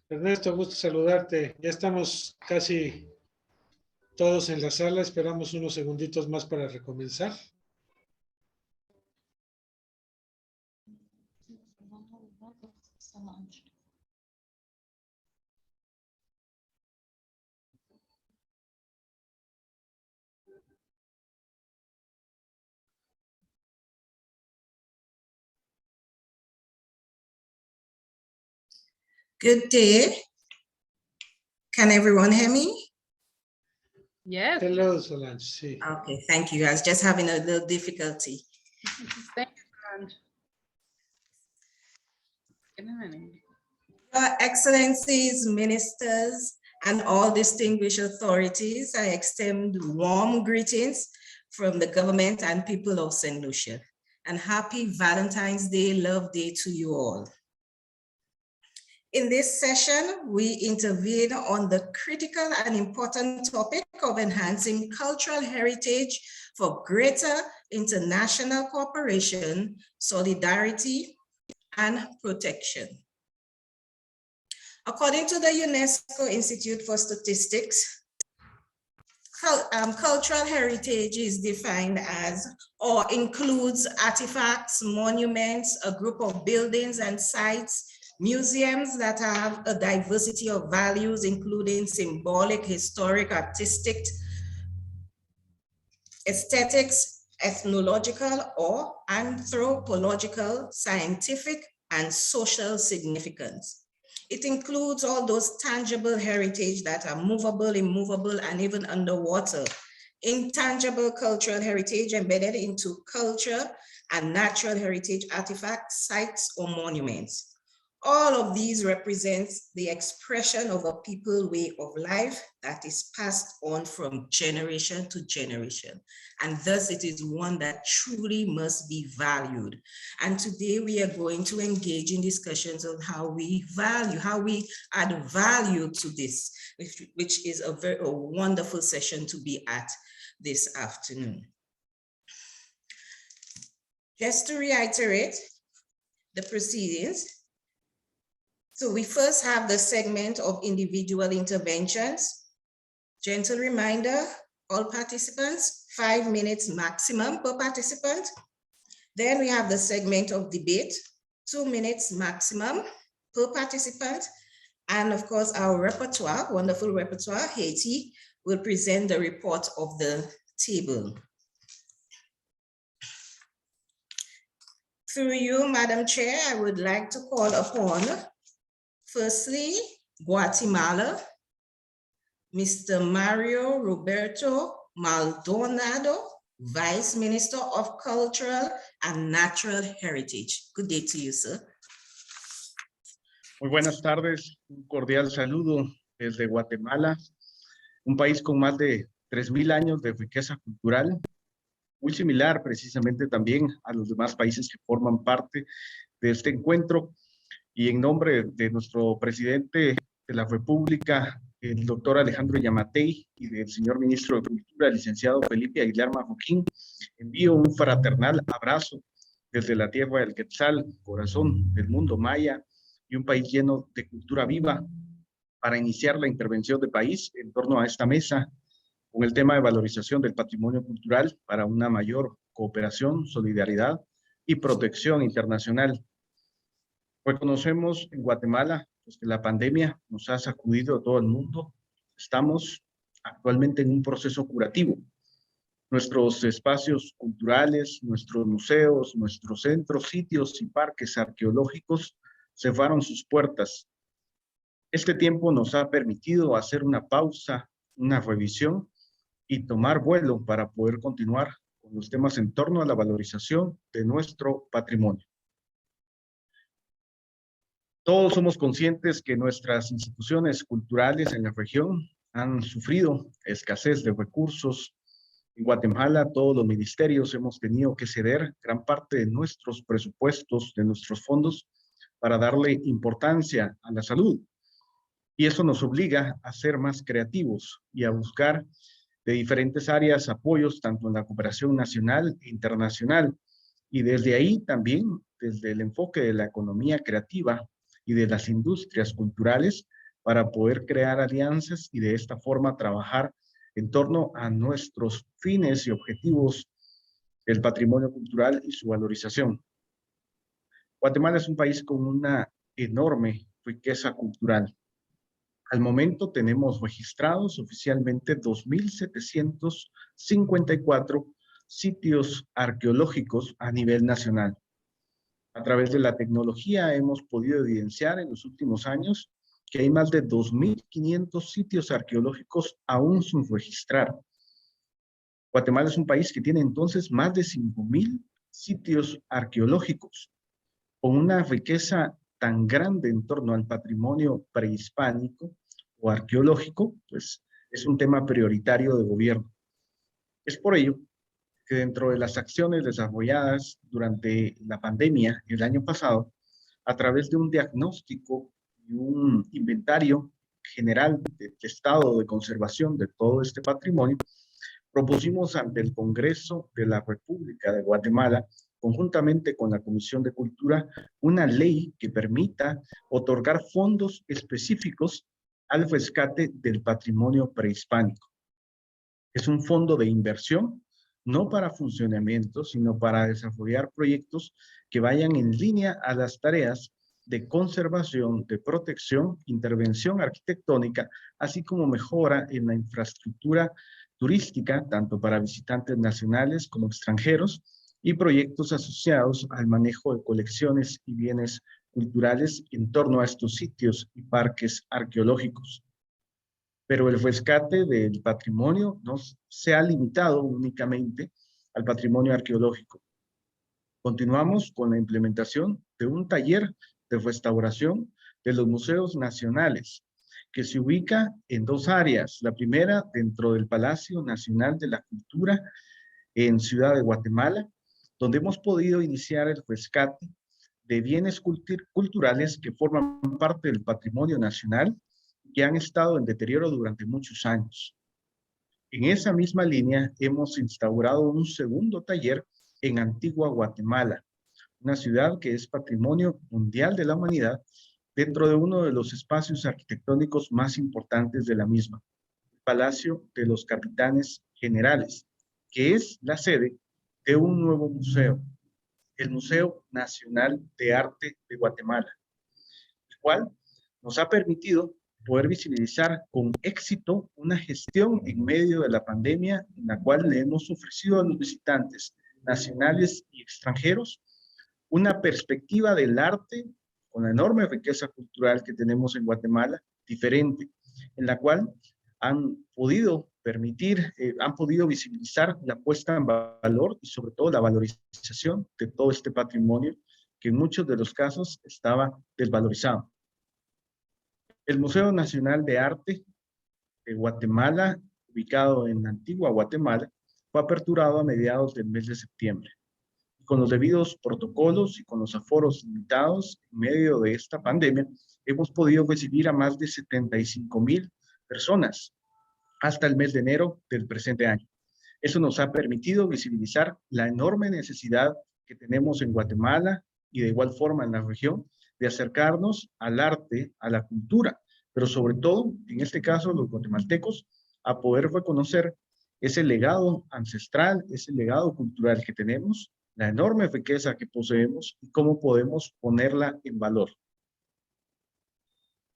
Ernesto, gusto saludarte. Ya estamos casi todos en la sala. Esperamos unos segunditos más para recomenzar. Good day. Can everyone hear me? Yes. Hello, Solange. Sí. Okay, thank you. I was just having a little difficulty. Thank you, Solange. Your Excellencies, Ministers, and all distinguished authorities, I extend warm greetings from the government and people of St. Lucia. And happy Valentine's Day, Love Day to you all. In this session, we intervene on the critical and important topic of enhancing cultural heritage for greater international cooperation, solidarity, and protection. According to the UNESCO Institute for Statistics, cultural heritage is defined as or includes artifacts, monuments, a group of buildings and sites, museums that have a diversity of values, including symbolic, historic, artistic, aesthetics, ethnological, or anthropological, scientific, and social significance. It includes all those tangible heritage that are movable, immovable, and even underwater. Intangible cultural heritage embedded into culture and natural heritage artifacts, sites, or monuments. All of these represent the expression of a people way of life that is passed on from generation to generation. And thus it is one that truly must be valued. And today we are going to engage in discussions on how we add value to this, which is a wonderful session to be at this afternoon. Just to reiterate the proceedings, so we first have the segment of individual interventions. Gentle reminder, all participants, 5 minutes maximum per participant. Then we have the segment of debate, 2 minutes maximum per participant. And of course, our repertoire, wonderful repertoire, Haití, will present the report of the table. Through you, Madam Chair, I would like to call upon firstly, Guatemala, Mr. Mario Roberto Maldonado, Vice Minister of Cultural and Natural Heritage. Good day to you, sir. Muy buenas tardes, un cordial saludo desde Guatemala, un país con más de 3,000 años de riqueza cultural, muy similar precisamente también a los demás países que forman parte de este encuentro. Y en nombre de nuestro presidente de la República, el doctor Alejandro Yamatei, y del señor ministro de Cultura, licenciado Felipe Aguilar Marroquín, envío un fraternal abrazo desde la tierra del Quetzal, corazón del mundo maya, y un país lleno de cultura viva, para iniciar la intervención del país en torno a esta mesa, con el tema de valorización del patrimonio cultural para una mayor cooperación, solidaridad y protección internacional. Reconocemos en Guatemala pues, que la pandemia nos ha sacudido a todo el mundo. Estamos actualmente en un proceso curativo. Nuestros espacios culturales, nuestros museos, nuestros centros, sitios y parques arqueológicos cerraron sus puertas. Este tiempo nos ha permitido hacer una pausa, una revisión y tomar vuelo para poder continuar con los temas en torno a la valorización de nuestro patrimonio. Todos somos conscientes que nuestras instituciones culturales en la región han sufrido escasez de recursos. En Guatemala, todos los ministerios hemos tenido que ceder gran parte de nuestros presupuestos, de nuestros fondos, para darle importancia a la salud. Y eso nos obliga a ser más creativos y a buscar de diferentes áreas apoyos, tanto en la cooperación nacional e internacional. Y desde ahí también, desde el enfoque de la economía creativa, y de las industrias culturales para poder crear alianzas y de esta forma trabajar en torno a nuestros fines y objetivos del patrimonio cultural y su valorización. Guatemala es un país con una enorme riqueza cultural. Al momento tenemos registrados oficialmente 2.754 sitios arqueológicos a nivel nacional. A través de la tecnología hemos podido evidenciar en los últimos años que hay más de 2.500 sitios arqueológicos aún sin registrar. Guatemala es un país que tiene entonces más de 5.000 sitios arqueológicos, con una riqueza tan grande en torno al patrimonio prehispánico o arqueológico, pues es un tema prioritario de gobierno. Es por ello que dentro de las acciones desarrolladas durante la pandemia el año pasado, a través de un diagnóstico y un inventario general del estado de conservación de todo este patrimonio, propusimos ante el Congreso de la República de Guatemala, conjuntamente con la Comisión de Cultura, una ley que permita otorgar fondos específicos al rescate del patrimonio prehispánico. Es un fondo de inversión, no para funcionamiento, sino para desarrollar proyectos que vayan en línea a las tareas de conservación, de protección, intervención arquitectónica, así como mejora en la infraestructura turística, tanto para visitantes nacionales como extranjeros, y proyectos asociados al manejo de colecciones y bienes culturales en torno a estos sitios y parques arqueológicos. Pero el rescate del patrimonio no se ha limitado únicamente al patrimonio arqueológico. Continuamos con la implementación de un taller de restauración de los museos nacionales, que se ubica en dos áreas. La primera, dentro del Palacio Nacional de la Cultura en Ciudad de Guatemala, donde hemos podido iniciar el rescate de bienes culturales que forman parte del patrimonio nacional y que han estado en deterioro durante muchos años. En esa misma línea hemos instaurado un segundo taller en Antigua Guatemala, una ciudad que es Patrimonio Mundial de la Humanidad dentro de uno de los espacios arquitectónicos más importantes de la misma, el Palacio de los Capitanes Generales, que es la sede de un nuevo museo, el Museo Nacional de Arte de Guatemala, el cual nos ha permitido poder visibilizar con éxito una gestión en medio de la pandemia en la cual le hemos ofrecido a los visitantes nacionales y extranjeros una perspectiva del arte con la enorme riqueza cultural que tenemos en Guatemala, diferente, en la cual han podido visibilizar la puesta en valor y sobre todo la valorización de todo este patrimonio que en muchos de los casos estaba desvalorizado. El Museo Nacional de Arte de Guatemala, ubicado en Antigua Guatemala, fue aperturado a mediados del mes de septiembre. Con los debidos protocolos y con los aforos limitados en medio de esta pandemia, hemos podido recibir a más de 75,000 personas hasta el mes de enero del presente año. Eso nos ha permitido visibilizar la enorme necesidad que tenemos en Guatemala y de igual forma en la región de acercarnos al arte, a la cultura, pero sobre todo, en este caso, los guatemaltecos, a poder reconocer ese legado ancestral, ese legado cultural que tenemos, la enorme riqueza que poseemos y cómo podemos ponerla en valor.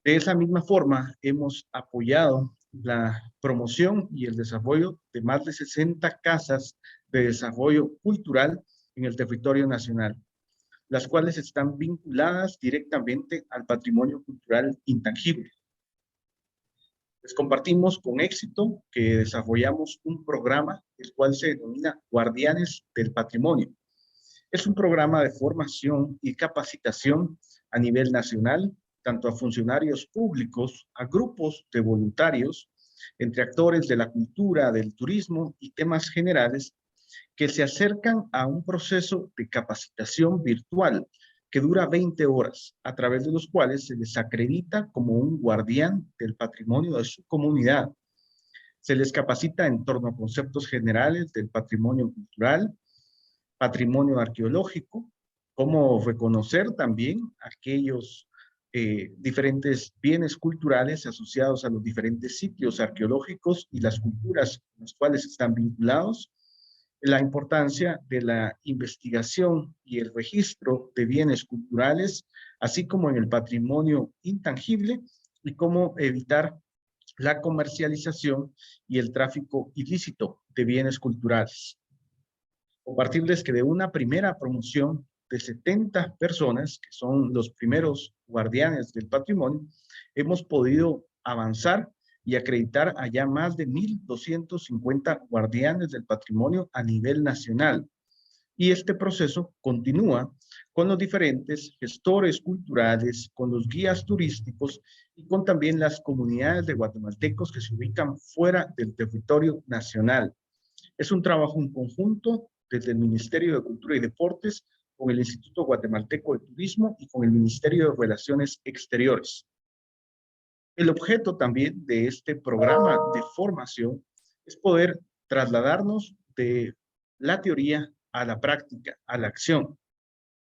De esa misma forma, hemos apoyado la promoción y el desarrollo de más de 60 casas de desarrollo cultural en el territorio nacional, las cuales están vinculadas directamente al patrimonio cultural intangible. Les compartimos con éxito que desarrollamos un programa, el cual se denomina Guardianes del Patrimonio. Es un programa de formación y capacitación a nivel nacional, tanto a funcionarios públicos, a grupos de voluntarios, entre actores de la cultura, del turismo y temas generales, que se acercan a un proceso de capacitación virtual que dura 20 horas, a través de los cuales se les acredita como un guardián del patrimonio de su comunidad. Se les capacita en torno a conceptos generales del patrimonio cultural, patrimonio arqueológico, cómo reconocer también aquellos diferentes bienes culturales asociados a los diferentes sitios arqueológicos y las culturas con las cuales están vinculados, la importancia de la investigación y el registro de bienes culturales, así como en el patrimonio intangible, y cómo evitar la comercialización y el tráfico ilícito de bienes culturales. Compartirles que de una primera promoción de 70 personas, que son los primeros guardianes del patrimonio, hemos podido avanzar y acreditar a ya más de 1,250 guardianes del patrimonio a nivel nacional. Y este proceso continúa con los diferentes gestores culturales, con los guías turísticos y con también las comunidades de guatemaltecos que se ubican fuera del territorio nacional. Es un trabajo en conjunto desde el Ministerio de Cultura y Deportes, con el Instituto Guatemalteco de Turismo y con el Ministerio de Relaciones Exteriores. El objeto también de este programa de formación es poder trasladarnos de la teoría a la práctica, a la acción.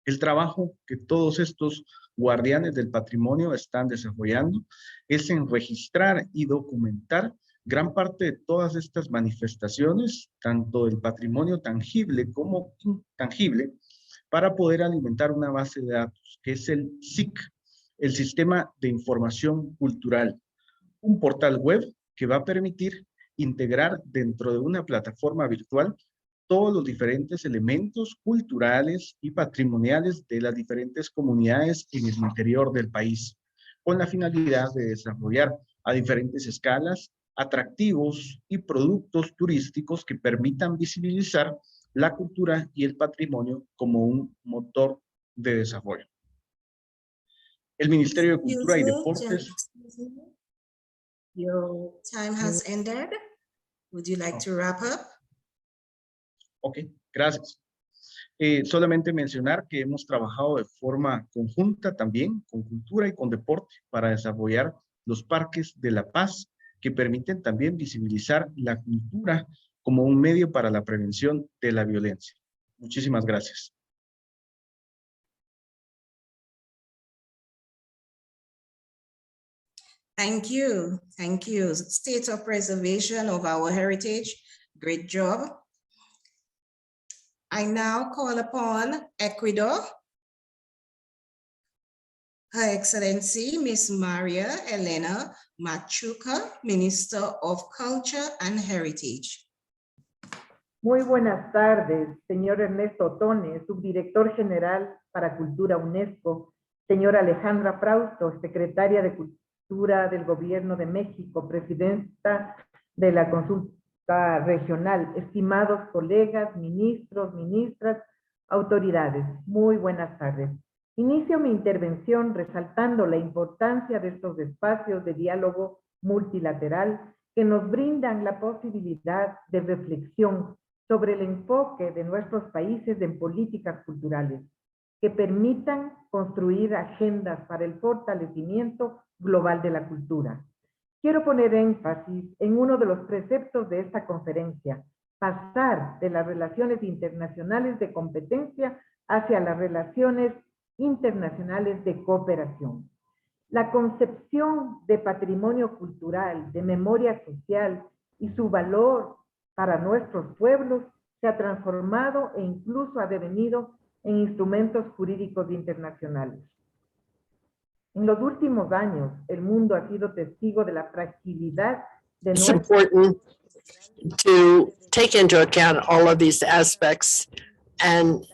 El trabajo que todos estos guardianes del patrimonio están desarrollando es en registrar y documentar gran parte de todas estas manifestaciones, tanto del patrimonio tangible como intangible, para poder alimentar una base de datos, que es el SIC, el Sistema de Información Cultural, un portal web que va a permitir integrar dentro de una plataforma virtual todos los diferentes elementos culturales y patrimoniales de las diferentes comunidades en el interior del país, con la finalidad de desarrollar a diferentes escalas atractivos y productos turísticos que permitan visibilizar la cultura y el patrimonio como un motor de desarrollo. El Ministerio de Cultura y Deportes. Your time has ended. Would you like to wrap up? Ok, gracias. Solamente mencionar que hemos trabajado de forma conjunta también con cultura y con deporte para desarrollar los parques de la paz que permiten también visibilizar la cultura como un medio para la prevención de la violencia. Muchísimas gracias. Thank you. Thank you. State of preservation of our heritage. Great job. I now call upon Ecuador. Her Excellency, Miss Maria Elena Machuca, Minister of Culture and Heritage. Muy buenas tardes, señor Ernesto Tone, subdirector general para Cultura UNESCO, señora Alejandra Frausto, secretaria de Cultura del Gobierno de México, presidenta de la Consulta Regional, estimados colegas, ministros, ministras, autoridades, muy buenas tardes. Inicio mi intervención resaltando la importancia de estos espacios de diálogo multilateral que nos brindan la posibilidad de reflexión sobre el enfoque de nuestros países en políticas culturales que permitan construir agendas para el fortalecimiento global de la cultura. Quiero poner énfasis en uno de los preceptos de esta conferencia, pasar de las relaciones internacionales de competencia hacia las relaciones internacionales de cooperación. La concepción de patrimonio cultural, de memoria social y su valor para nuestros pueblos se ha transformado e incluso ha devenido en instrumentos jurídicos internacionales. En los últimos años, el mundo ha sido testigo de la fragilidad de It's important to take into account all of these aspects and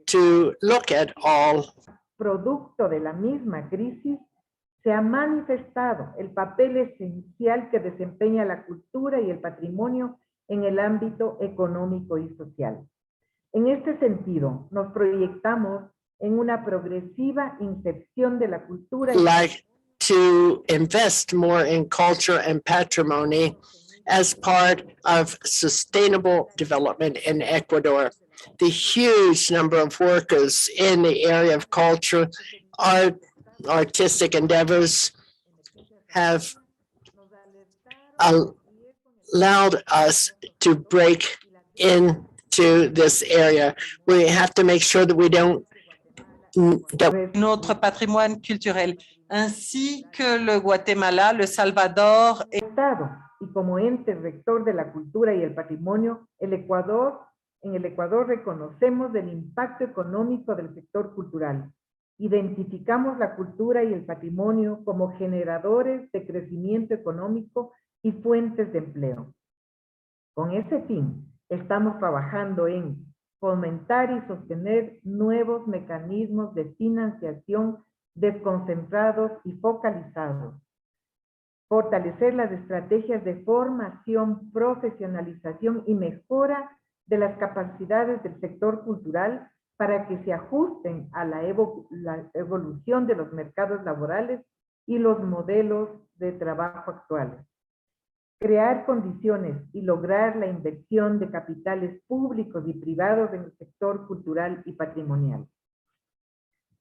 to look at all. Producto de la misma crisis, se ha manifestado el papel esencial que desempeña la cultura y el patrimonio en el ámbito económico y social. En este sentido, nos proyectamos en una progresiva inserción de la cultura Like to invest more in culture and patrimony as part of sustainable development in Ecuador. The huge number of workers in the area of culture, art, artistic endeavors have allowed us to break into this area. We have to make sure that we don't notre patrimoine culturel, ainsi que le Guatemala, le Salvador et Estado y como ente rector de la cultura y el patrimonio, en el Ecuador reconocemos el impacto económico del sector cultural. Identificamos la cultura y el patrimonio como generadores de crecimiento económico y fuentes de empleo. Con ese fin, estamos trabajando en fomentar y sostener nuevos mecanismos de financiación desconcentrados y focalizados, fortalecer las estrategias de formación, profesionalización y mejora de las capacidades del sector cultural para que se ajusten a la evolución de los mercados laborales y los modelos de trabajo actuales. Crear condiciones y lograr la inversión de capitales públicos y privados en el sector cultural y patrimonial.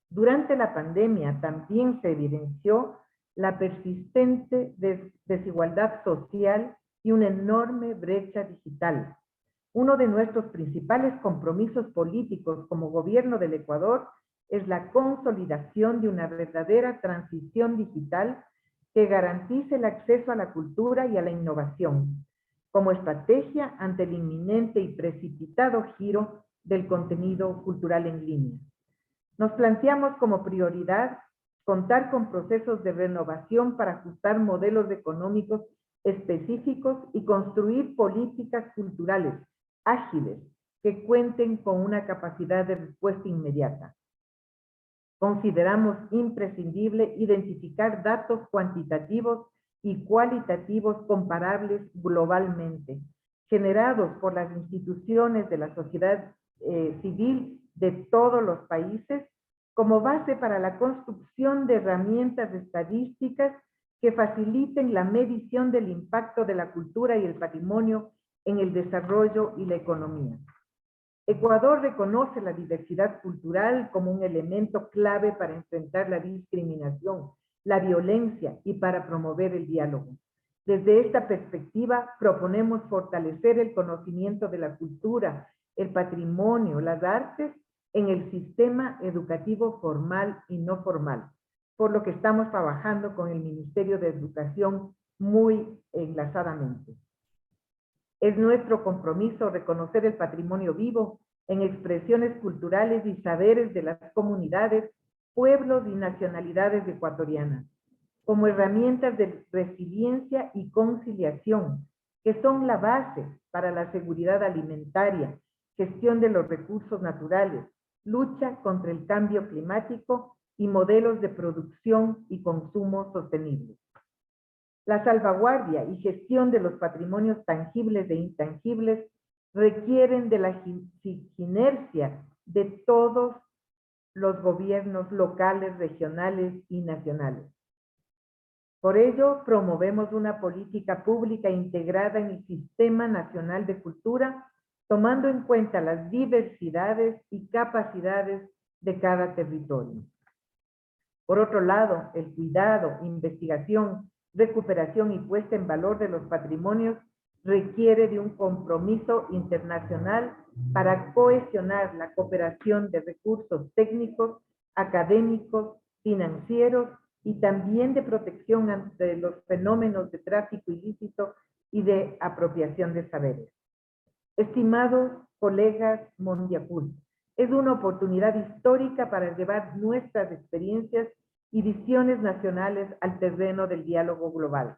Durante la pandemia también se evidenció la persistente desigualdad social y una enorme brecha digital. Uno de nuestros principales compromisos políticos como gobierno del Ecuador es la consolidación de una verdadera transición digital que garantice el acceso a la cultura y a la innovación, como estrategia ante el inminente y precipitado giro del contenido cultural en línea. Nos planteamos como prioridad contar con procesos de renovación para ajustar modelos económicos específicos y construir políticas culturales ágiles que cuenten con una capacidad de respuesta inmediata. Consideramos imprescindible identificar datos cuantitativos y cualitativos comparables globalmente, generados por las instituciones de la sociedad civil de todos los países, como base para la construcción de herramientas estadísticas que faciliten la medición del impacto de la cultura y el patrimonio en el desarrollo y la economía. Ecuador reconoce la diversidad cultural como un elemento clave para enfrentar la discriminación, la violencia y para promover el diálogo. Desde esta perspectiva, proponemos fortalecer el conocimiento de la cultura, el patrimonio, las artes en el sistema educativo formal y no formal, por lo que estamos trabajando con el Ministerio de Educación muy enlazadamente. Es nuestro compromiso reconocer el patrimonio vivo en expresiones culturales y saberes de las comunidades, pueblos y nacionalidades ecuatorianas, como herramientas de resiliencia y conciliación, que son la base para la seguridad alimentaria, gestión de los recursos naturales, lucha contra el cambio climático y modelos de producción y consumo sostenibles. La salvaguardia y gestión de los patrimonios tangibles e intangibles requieren de la sinergia de todos los gobiernos locales, regionales y nacionales. Por ello, promovemos una política pública integrada en el Sistema Nacional de Cultura, tomando en cuenta las diversidades y capacidades de cada territorio. Por otro lado, el cuidado, investigación, recuperación y puesta en valor de los patrimonios requiere de un compromiso internacional para cohesionar la cooperación de recursos técnicos, académicos, financieros y también de protección ante los fenómenos de tráfico ilícito y de apropiación de saberes. Estimados colegas Mondiacult, es una oportunidad histórica para llevar nuestras experiencias y visiones nacionales al terreno del diálogo global.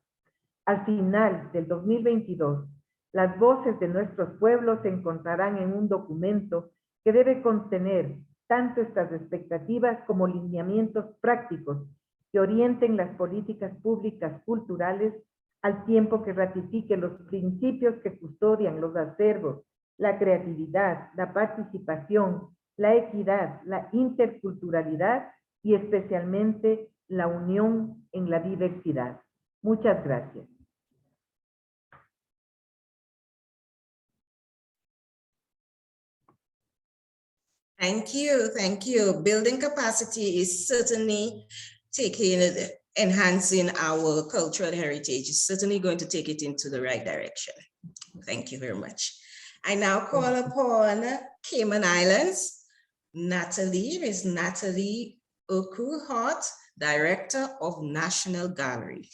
Al final del 2022, las voces de nuestros pueblos se encontrarán en un documento que debe contener tanto estas expectativas como lineamientos prácticos que orienten las políticas públicas culturales al tiempo que ratifique los principios que custodian los acervos, la creatividad, la participación, la equidad, la interculturalidad y especialmente la unión en la diversidad. Muchas gracias. Thank you, thank you. Building capacity is certainly enhancing our cultural heritage. It's certainly going to take it into the right direction. Thank you very much. I now call upon Cayman Islands, Natalie is Natalie Okuhart, Director of National Gallery.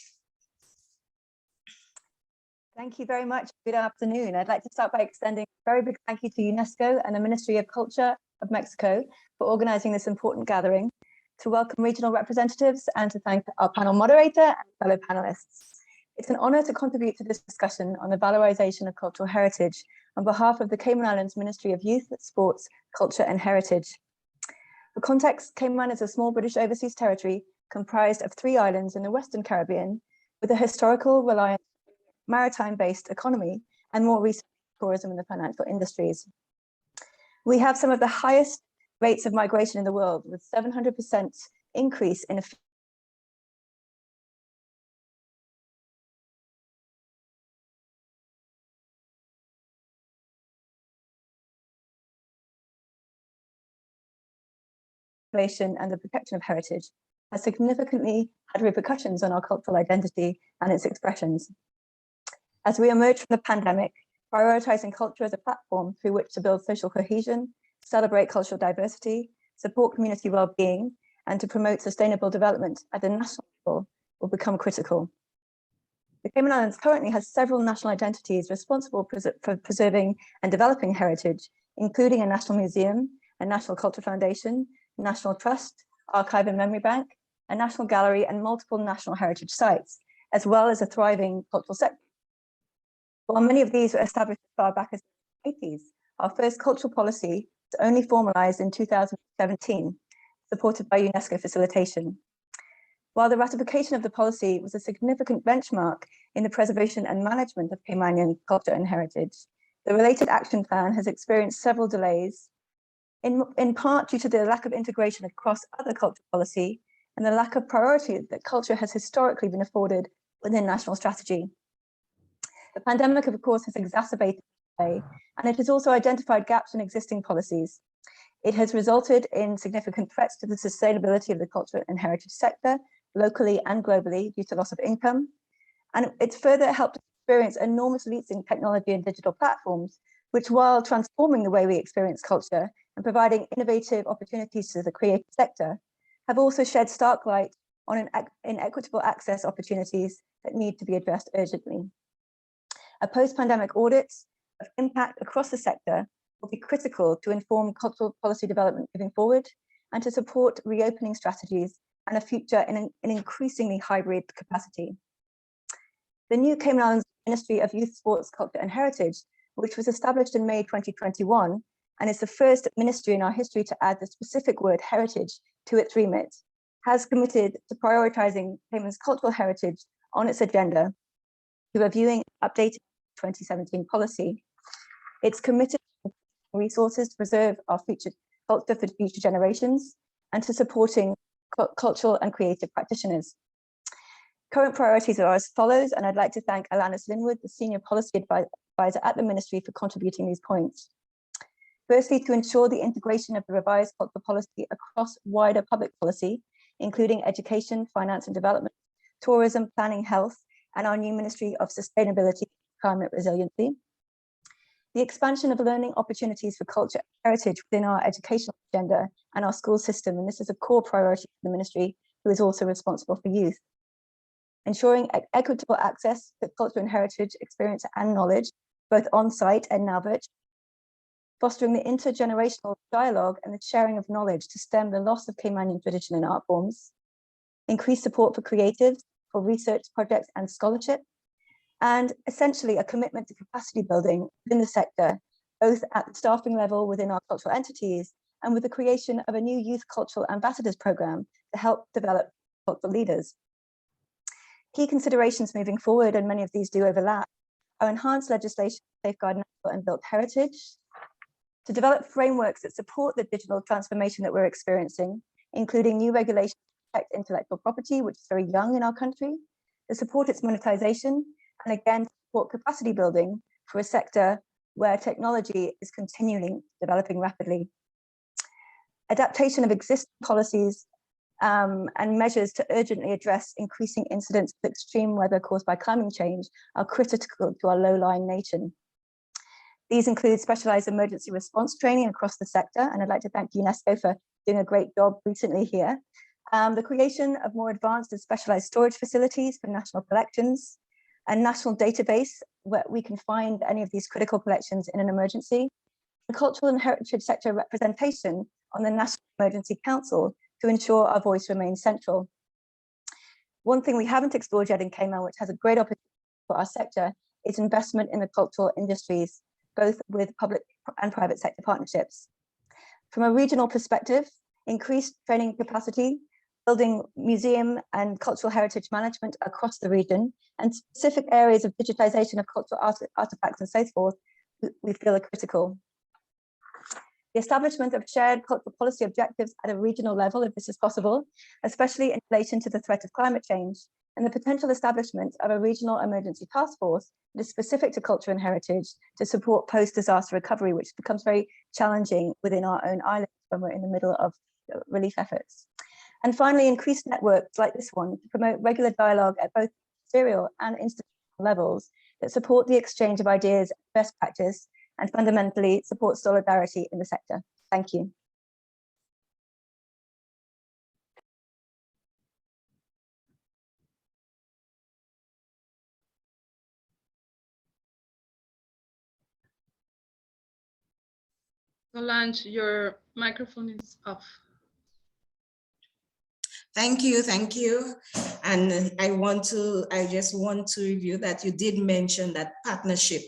Thank you very much. Good afternoon. I'd like to start by extending a very big thank you to UNESCO and the Ministry of Culture of Mexico for organizing this important gathering, to welcome regional representatives, and to thank our panel moderator and fellow panelists. It's an honor to contribute to this discussion on the valorization of cultural heritage on behalf of the Cayman Islands Ministry of Youth, Sports, Culture and Heritage. For context, Cayman is a small British overseas territory comprised of 3 islands in the Western Caribbean, with a historical reliance on maritime-based economy and more recent tourism in the financial industries. We have some of the highest rates of migration in the world, with 700% increase in and the protection of heritage has significantly had repercussions on our cultural identity and its expressions. As we emerge from the pandemic, prioritizing culture as a platform through which to build social cohesion, celebrate cultural diversity, support community well-being, and to promote sustainable development at the national level will become critical. The Cayman Islands currently has several national identities responsible for preserving and developing heritage, including a national museum, a national culture foundation, National Trust, Archive and Memory Bank, a national gallery, and multiple national heritage sites, as well as a thriving cultural sector. While many of these were established as far back as the 80s, our first cultural policy was only formalized in 2017, supported by UNESCO facilitation. While the ratification of the policy was a significant benchmark in the preservation and management of Caymanian culture and heritage, the related action plan has experienced several delays, in part due to the lack of integration across other cultural policy and the lack of priority that culture has historically been afforded within national strategy. The pandemic, of course, has exacerbated this delay, and it has also identified gaps in existing policies. It has resulted in significant threats to the sustainability of the culture and heritage sector, locally and globally, due to loss of income. And it's further helped experience enormous leaps in technology and digital platforms, which, while transforming the way we experience culture and providing innovative opportunities to the creative sector, have also shed stark light on inequitable access opportunities that need to be addressed urgently. A post-pandemic audit of impact across the sector will be critical to inform cultural policy development moving forward and to support reopening strategies and a future in an increasingly hybrid capacity. The new Cayman Islands Ministry of Youth, Sports, Culture and Heritage, which was established in May 2021, and is the first ministry in our history to add the specific word heritage to its remit, has committed to prioritizing Cayman's cultural heritage on its agenda to reviewing updated 2017 policy. It's committed resources to preserve our future culture for future generations and to supporting cultural and creative practitioners. Current priorities are as follows, and I'd like to thank Alanis Linwood, the Senior Policy Advisor at the Ministry, for contributing these points. Firstly, to ensure the integration of the revised cultural policy across wider public policy, including education, finance and development, tourism, planning, health, and our new Ministry of Sustainability, Climate Resiliency. The expansion of learning opportunities for culture and heritage within our educational agenda and our school system, and this is a core priority for the Ministry, who is also responsible for youth. Ensuring equitable access to culture and heritage experience and knowledge, both on-site and now virtual. Fostering the intergenerational dialogue and the sharing of knowledge to stem the loss of Caymanian tradition and art forms. Increase support for creatives, for research projects and scholarship. And essentially a commitment to capacity building within the sector, both at the staffing level within our cultural entities and with the creation of a new youth cultural ambassadors program to help develop cultural leaders. Key considerations moving forward, and many of these do overlap, are enhanced legislation to safeguard natural and built heritage, to develop frameworks that support the digital transformation that we're experiencing, including new regulations to protect intellectual property, which is very young in our country, to support its monetization, and again, to support capacity building for a sector where technology is continually developing rapidly. Adaptation of existing policies and measures to urgently address increasing incidents of extreme weather caused by climate change are critical to our low-lying nation. These include specialized emergency response training across the sector, and I'd like to thank UNESCO for doing a great job recently here. The creation of more advanced and specialized storage facilities for national collections, a national database where we can find any of these critical collections in an emergency, the cultural and heritage sector representation on the National Emergency Council to ensure our voice remains central. One thing we haven't explored yet in Cayman, which has a great opportunity for our sector, is investment in the cultural industries, both with public and private sector partnerships. From a regional perspective, increased training capacity, building museum and cultural heritage management across the region, and specific areas of digitization of cultural artifacts and so forth, we feel are critical. The establishment of shared cultural policy objectives at a regional level, if this is possible, especially in relation to the threat of climate change, and the potential establishment of a regional emergency task force that is specific to culture and heritage to support post-disaster recovery, which becomes very challenging within our own islands when we're in the middle of relief efforts. And finally, increased networks like this one to promote regular dialogue at both ministerial and institutional levels that support the exchange of ideas, best practice, and fundamentally support solidarity in the sector. Thank you. Solange, your microphone is off. Thank you, thank you. And I just want to review that you did mention that partnership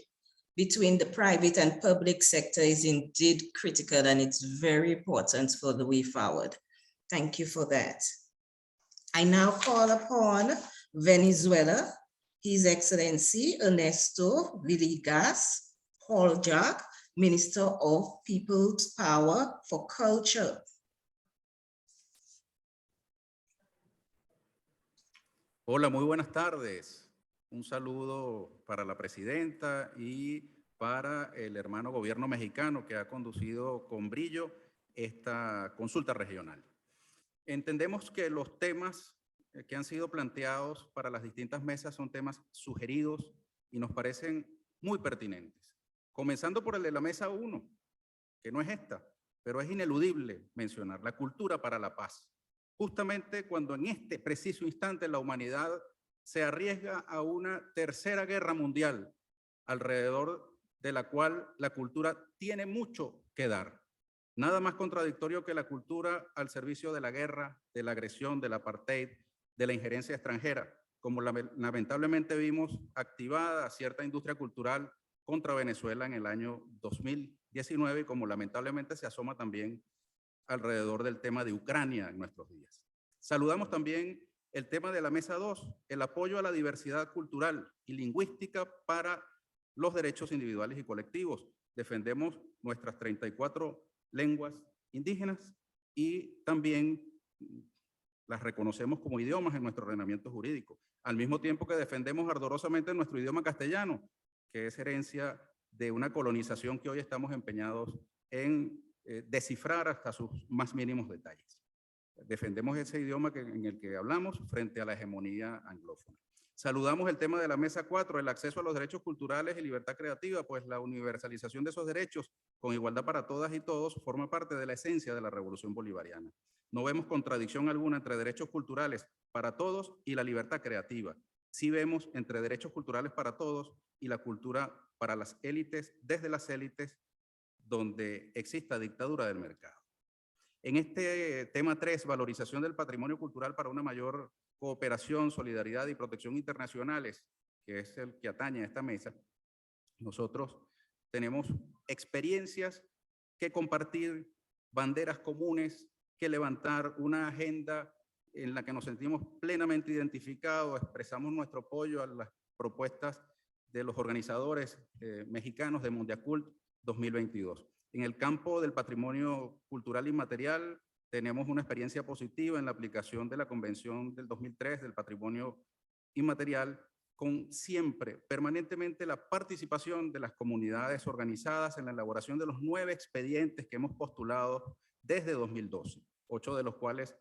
between the private and public sector is indeed critical, and it's very important for the way forward. Thank you for that. I now call upon Venezuela, His Excellency Ernesto Villegas Paul-Jack, Minister of People's Power for Culture. Hola, muy buenas tardes. Un saludo para la presidenta y para el hermano gobierno mexicano que ha conducido con brillo esta consulta regional. Entendemos que los temas que han sido planteados para las distintas mesas son temas sugeridos y nos parecen muy pertinentes. Comenzando por el de la mesa 1, que no es esta, pero es ineludible mencionar la cultura para la paz. Justamente cuando en este preciso instante la humanidad se arriesga a una tercera guerra mundial, alrededor de la cual la cultura tiene mucho que dar. Nada más contradictorio que la cultura al servicio de la guerra, de la agresión, del apartheid, de la injerencia extranjera, como lamentablemente vimos activada cierta industria cultural contra Venezuela en el año 2019, como lamentablemente se asoma también alrededor del tema de Ucrania en nuestros días. Saludamos también el tema de la mesa 2, el apoyo a la diversidad cultural y lingüística para los derechos individuales y colectivos. Defendemos nuestras 34 lenguas indígenas y también las reconocemos como idiomas en nuestro ordenamiento jurídico, al mismo tiempo que defendemos ardorosamente nuestro idioma castellano, que es herencia de una colonización que hoy estamos empeñados en descifrar hasta sus más mínimos detalles. Defendemos ese idioma en el que hablamos frente a la hegemonía anglófona. Saludamos el tema de la mesa 4, el acceso a los derechos culturales y libertad creativa, pues la universalización de esos derechos con igualdad para todas y todos forma parte de la esencia de la revolución bolivariana. No vemos contradicción alguna entre derechos culturales para todos y la libertad creativa. Sí vemos entre derechos culturales para todos y la cultura para las élites, desde las élites donde exista dictadura del mercado. En este tema 3, valorización del patrimonio cultural para una mayor cooperación, solidaridad y protección internacionales, que es el que atañe a esta mesa, nosotros tenemos experiencias que compartir, banderas comunes, que levantar una agenda en la que nos sentimos plenamente identificados, expresamos nuestro apoyo a las propuestas de los organizadores mexicanos de Mondiacult 2022. En el campo del patrimonio cultural inmaterial tenemos una experiencia positiva en la aplicación de la Convención del 2003 del patrimonio inmaterial, con siempre, permanentemente, la participación de las comunidades organizadas en la elaboración de los 9 expedientes que hemos postulado desde 2012, 8 de los cuales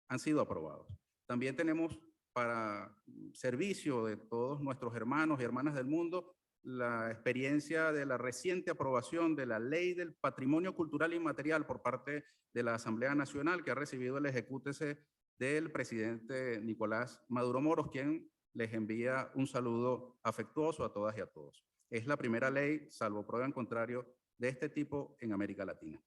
han sido aprobados. También tenemos para servicio de todos nuestros hermanos y hermanas del mundo la experiencia de la reciente aprobación de la Ley del Patrimonio Cultural Inmaterial por parte de la Asamblea Nacional, que ha recibido el ejecútese del presidente Nicolás Maduro Moros, quien les envía un saludo afectuoso a todas y a todos. Es la primera ley, salvo prueba en contrario, de este tipo en América Latina.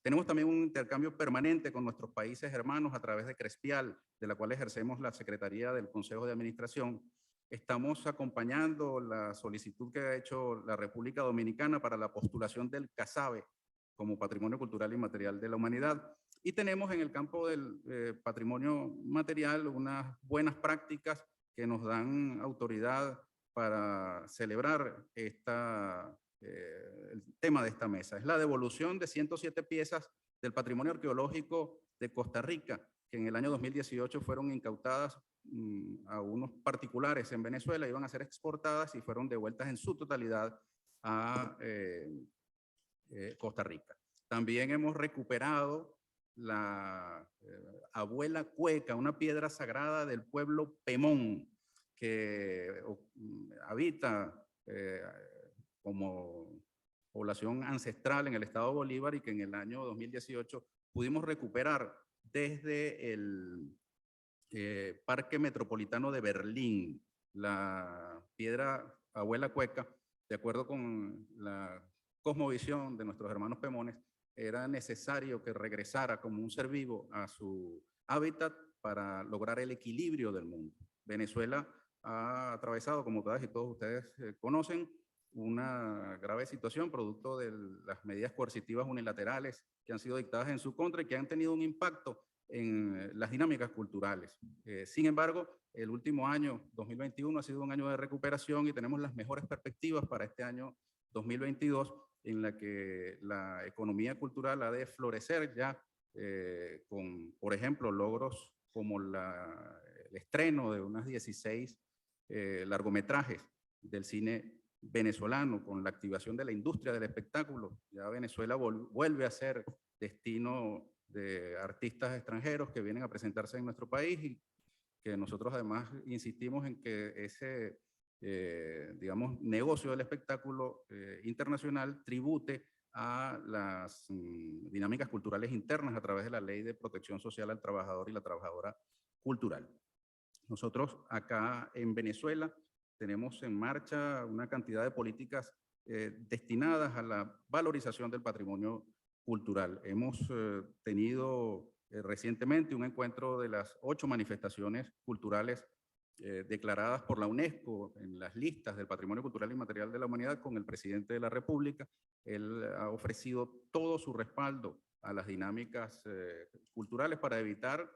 Tenemos también un intercambio permanente con nuestros países hermanos a través de Crespial, de la cual ejercemos la Secretaría del Consejo de Administración. Estamos acompañando la solicitud que ha hecho la República Dominicana para la postulación del CASABE como Patrimonio Cultural Inmaterial de la Humanidad. Y tenemos en el campo del patrimonio material unas buenas prácticas que nos dan autoridad para celebrar el tema de esta mesa. Es la devolución de 107 piezas del patrimonio arqueológico de Costa Rica, que en el año 2018 fueron incautadas a unos particulares en Venezuela, iban a ser exportadas y fueron devueltas en su totalidad a Costa Rica. También hemos recuperado la abuela cueca, una piedra sagrada del pueblo Pemón, que habita como población ancestral en el estado Bolívar y que en el año 2018 pudimos recuperar desde el Parque Metropolitano de Berlín. La piedra abuela cueca, de acuerdo con la cosmovisión de nuestros hermanos pemones, era necesario que regresara como un ser vivo a su hábitat para lograr el equilibrio del mundo. Venezuela ha atravesado, como todas y todos ustedes conocen, una grave situación producto de las medidas coercitivas unilaterales que han sido dictadas en su contra y que han tenido un impacto en las dinámicas culturales. Sin embargo, el último año, 2021, ha sido un año de recuperación y tenemos las mejores perspectivas para este año 2022, en la que la economía cultural ha de florecer ya con, por ejemplo, logros como el estreno de unas 16 largometrajes del cine venezolano, con la activación de la industria del espectáculo. Ya Venezuela vuelve a ser destino de artistas extranjeros que vienen a presentarse en nuestro país y que nosotros además insistimos en que ese, digamos, negocio del espectáculo internacional tribute a las dinámicas culturales internas a través de la Ley de Protección Social al Trabajador y la Trabajadora Cultural. Nosotros acá en Venezuela tenemos en marcha una cantidad de políticas destinadas a la valorización del patrimonio cultural. Hemos tenido recientemente un encuentro de las 8 manifestaciones culturales declaradas por la UNESCO en las listas del Patrimonio Cultural Inmaterial de la Humanidad con el presidente de la República. Él ha ofrecido todo su respaldo a las dinámicas culturales para evitar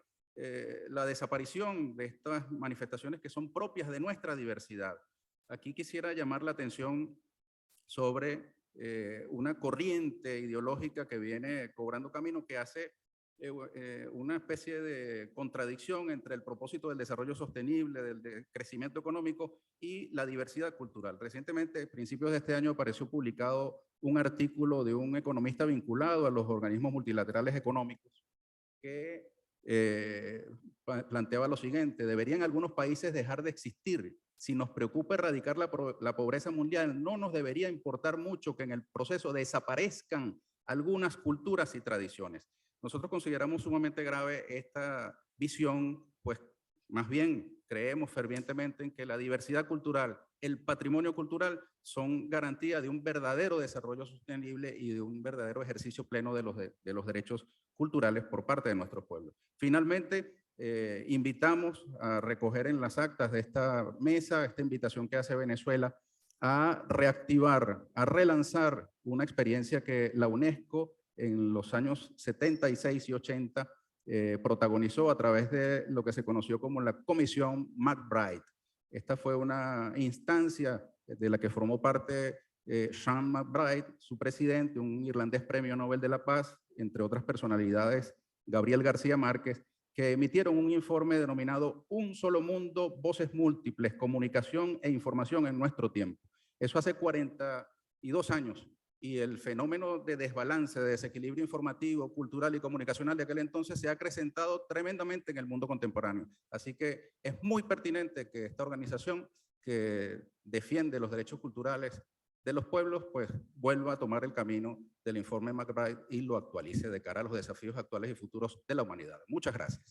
la desaparición de estas manifestaciones que son propias de nuestra diversidad. Aquí quisiera llamar la atención sobre una corriente ideológica que viene cobrando camino, que hace una especie de contradicción entre el propósito del desarrollo sostenible, del crecimiento económico y la diversidad cultural. Recientemente, a principios de este año, apareció publicado un artículo de un economista vinculado a los organismos multilaterales económicos que planteaba lo siguiente: deberían algunos países dejar de existir. Si nos preocupa erradicar la pobreza mundial, no nos debería importar mucho que en el proceso desaparezcan algunas culturas y tradiciones. Nosotros consideramos sumamente grave esta visión, pues más bien creemos fervientemente en que la diversidad cultural, el patrimonio cultural son garantía de un verdadero desarrollo sostenible y de un verdadero ejercicio pleno de los derechos culturales por parte de nuestro pueblo. Finalmente, invitamos a recoger en las actas de esta mesa esta invitación que hace Venezuela a reactivar, a relanzar una experiencia que la UNESCO en los años 76 y 80 protagonizó a través de lo que se conoció como la Comisión McBride. Esta fue una instancia de la que formó parte Sean McBride, su presidente, un irlandés premio Nobel de la Paz, entre otras personalidades, Gabriel García Márquez, que emitieron un informe denominado Un solo mundo, voces múltiples, comunicación e información en nuestro tiempo. Eso hace 42 años. Y el fenómeno de desbalance, de desequilibrio informativo, cultural y comunicacional de aquel entonces se ha acrecentado tremendamente en el mundo contemporáneo. Así que es muy pertinente que esta organización que defiende los derechos culturales de los pueblos, pues vuelva a tomar el camino del informe McBride y lo actualice de cara a los desafíos actuales y futuros de la humanidad. Muchas gracias.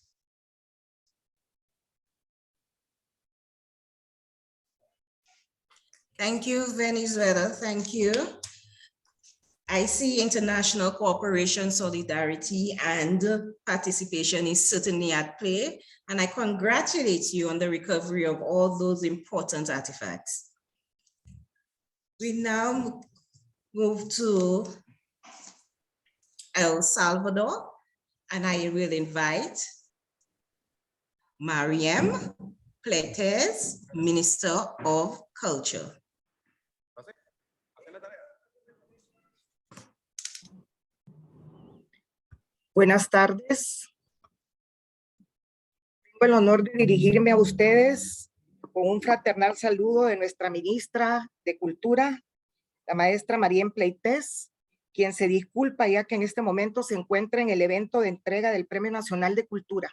Thank you, Venezuela. Thank you. I see international cooperation, solidarity, and participation is certainly at play, and I congratulate you on the recovery of all those important artifacts. We now move to El Salvador, and I will invite Mariam Pletes, Minister of Culture. Buenas tardes. Tengo el honor de dirigirme a ustedes con un fraternal saludo de nuestra ministra de Cultura, la maestra Mariam Pletes, quien se disculpa ya que en este momento se encuentra en el evento de entrega del Premio Nacional de Cultura.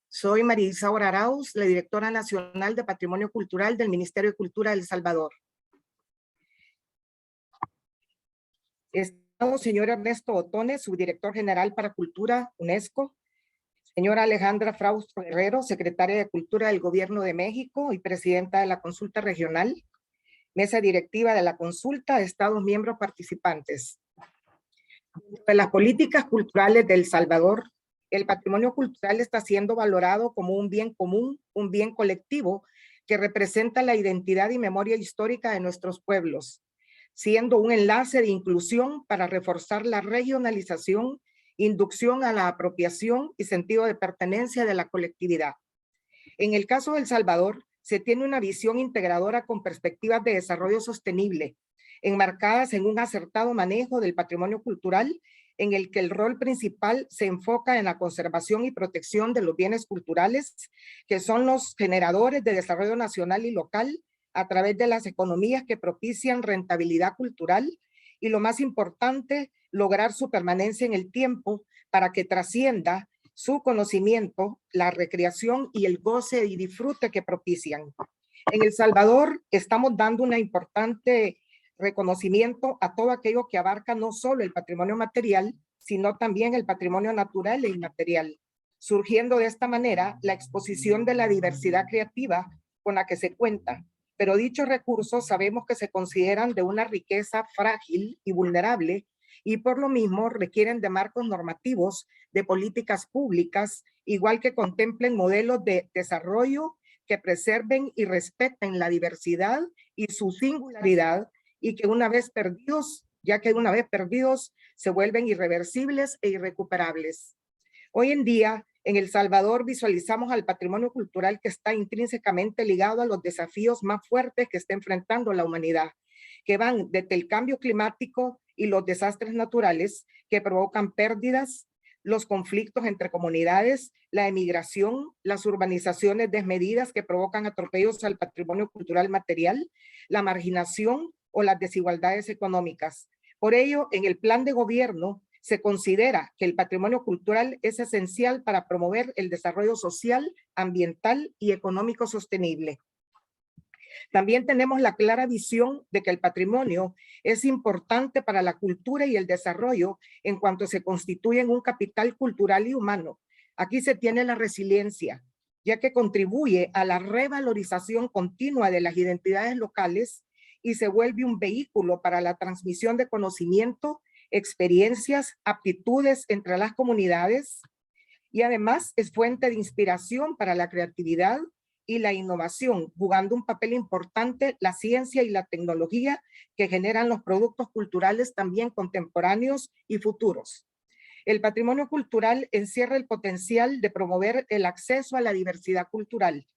Soy María Isaura Arauz, la directora nacional de Patrimonio Cultural del Ministerio de Cultura de El Salvador. Señor Ernesto Otones, subdirector general para Cultura, UNESCO. Señora Alejandra Frausto Guerrero, secretaria de Cultura del Gobierno de México y presidenta de la Consulta Regional. Mesa directiva de la Consulta, Estados miembros participantes. De las políticas culturales de El Salvador, el patrimonio cultural está siendo valorado como un bien común, un bien colectivo que representa la identidad y memoria histórica de nuestros pueblos, siendo un enlace de inclusión para reforzar la regionalización, inducción a la apropiación y sentido de pertenencia de la colectividad. En el caso de El Salvador, se tiene una visión integradora con perspectivas de desarrollo sostenible, enmarcadas en un acertado manejo del patrimonio cultural, en el que el rol principal se enfoca en la conservación y protección de los bienes culturales, que son los generadores de desarrollo nacional y local, a través de las economías que propician rentabilidad cultural y, lo más importante, lograr su permanencia en el tiempo para que trascienda su conocimiento, la recreación y el goce y disfrute que propician. En El Salvador estamos dando un importante reconocimiento a todo aquello que abarca no solo el patrimonio material, sino también el patrimonio natural e inmaterial, surgiendo de esta manera la exposición de la diversidad creativa con la que se cuenta. Pero dichos recursos sabemos que se consideran de una riqueza frágil y vulnerable y por lo mismo requieren de marcos normativos, de políticas públicas, igual que contemplen modelos de desarrollo que preserven y respeten la diversidad y su singularidad y que una vez perdidos, se vuelven irreversibles e irrecuperables. Hoy en día, en El Salvador visualizamos al patrimonio cultural que está intrínsecamente ligado a los desafíos más fuertes que está enfrentando la humanidad, que van desde el cambio climático y los desastres naturales que provocan pérdidas, los conflictos entre comunidades, la emigración, las urbanizaciones desmedidas que provocan atropellos al patrimonio cultural material, la marginación o las desigualdades económicas. Por ello, en el plan de gobierno, se considera que el patrimonio cultural es esencial para promover el desarrollo social, ambiental y económico sostenible. También tenemos la clara visión de que el patrimonio es importante para la cultura y el desarrollo en cuanto se constituye en un capital cultural y humano. Aquí se tiene la resiliencia, ya que contribuye a la revalorización continua de las identidades locales y se vuelve un vehículo para la transmisión de conocimiento, experiencias, aptitudes entre las comunidades y además es fuente de inspiración para la creatividad y la innovación, jugando un papel importante la ciencia y la tecnología que generan los productos culturales también contemporáneos y futuros. El patrimonio cultural encierra el potencial de promover el acceso a la diversidad cultural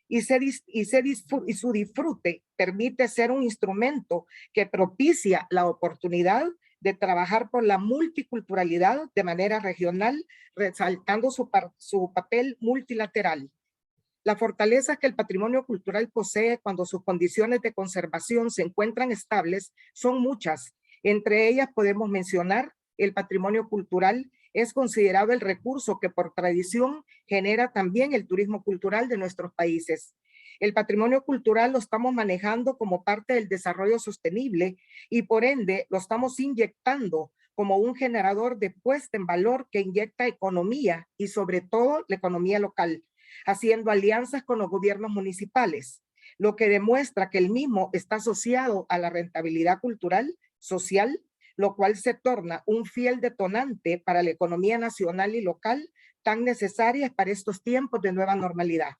y su disfrute permite ser un instrumento que propicia la oportunidad de trabajar por la multiculturalidad de manera regional, resaltando su papel multilateral. Las fortalezas que el patrimonio cultural posee cuando sus condiciones de conservación se encuentran estables son muchas. Entre ellas podemos mencionar el patrimonio cultural es considerado el recurso que por tradición genera también el turismo cultural de nuestros países. El patrimonio cultural lo estamos manejando como parte del desarrollo sostenible y por ende lo estamos inyectando como un generador de puesta en valor que inyecta economía y sobre todo la economía local, haciendo alianzas con los gobiernos municipales, lo que demuestra que el mismo está asociado a la rentabilidad cultural, social, lo cual se torna un fiel detonante para la economía nacional y local tan necesarias para estos tiempos de nueva normalidad.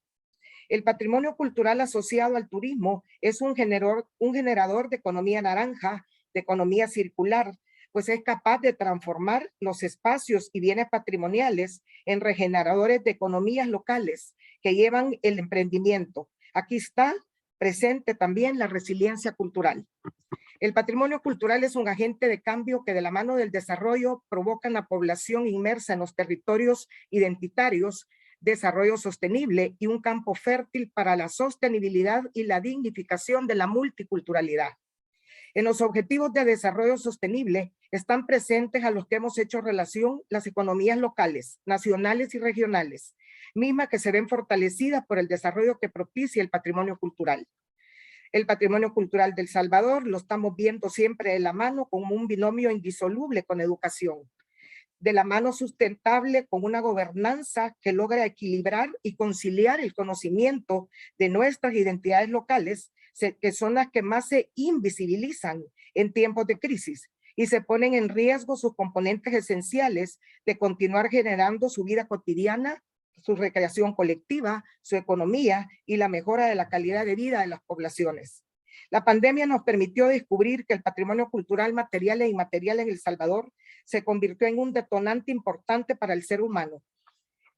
El patrimonio cultural asociado al turismo es un generador de economía naranja, de economía circular, pues es capaz de transformar los espacios y bienes patrimoniales en regeneradores de economías locales que llevan el emprendimiento. Aquí está presente también la resiliencia cultural. El patrimonio cultural es un agente de cambio que de la mano del desarrollo provoca la población inmersa en los territorios identitarios, desarrollo sostenible y un campo fértil para la sostenibilidad y la dignificación de la multiculturalidad. En los objetivos de desarrollo sostenible están presentes a los que hemos hecho relación las economías locales, nacionales y regionales, mismas que se ven fortalecidas por el desarrollo que propicia el patrimonio cultural. El patrimonio cultural del Salvador lo estamos viendo siempre de la mano como un binomio indisoluble con educación, de la mano sustentable con una gobernanza que logra equilibrar y conciliar el conocimiento de nuestras identidades locales, que son las que más se invisibilizan en tiempos de crisis y se ponen en riesgo sus componentes esenciales de continuar generando su vida cotidiana, su recreación colectiva, su economía y la mejora de la calidad de vida de las poblaciones. La pandemia nos permitió descubrir que el patrimonio cultural material e inmaterial en El Salvador se convirtió en un detonante importante para el ser humano,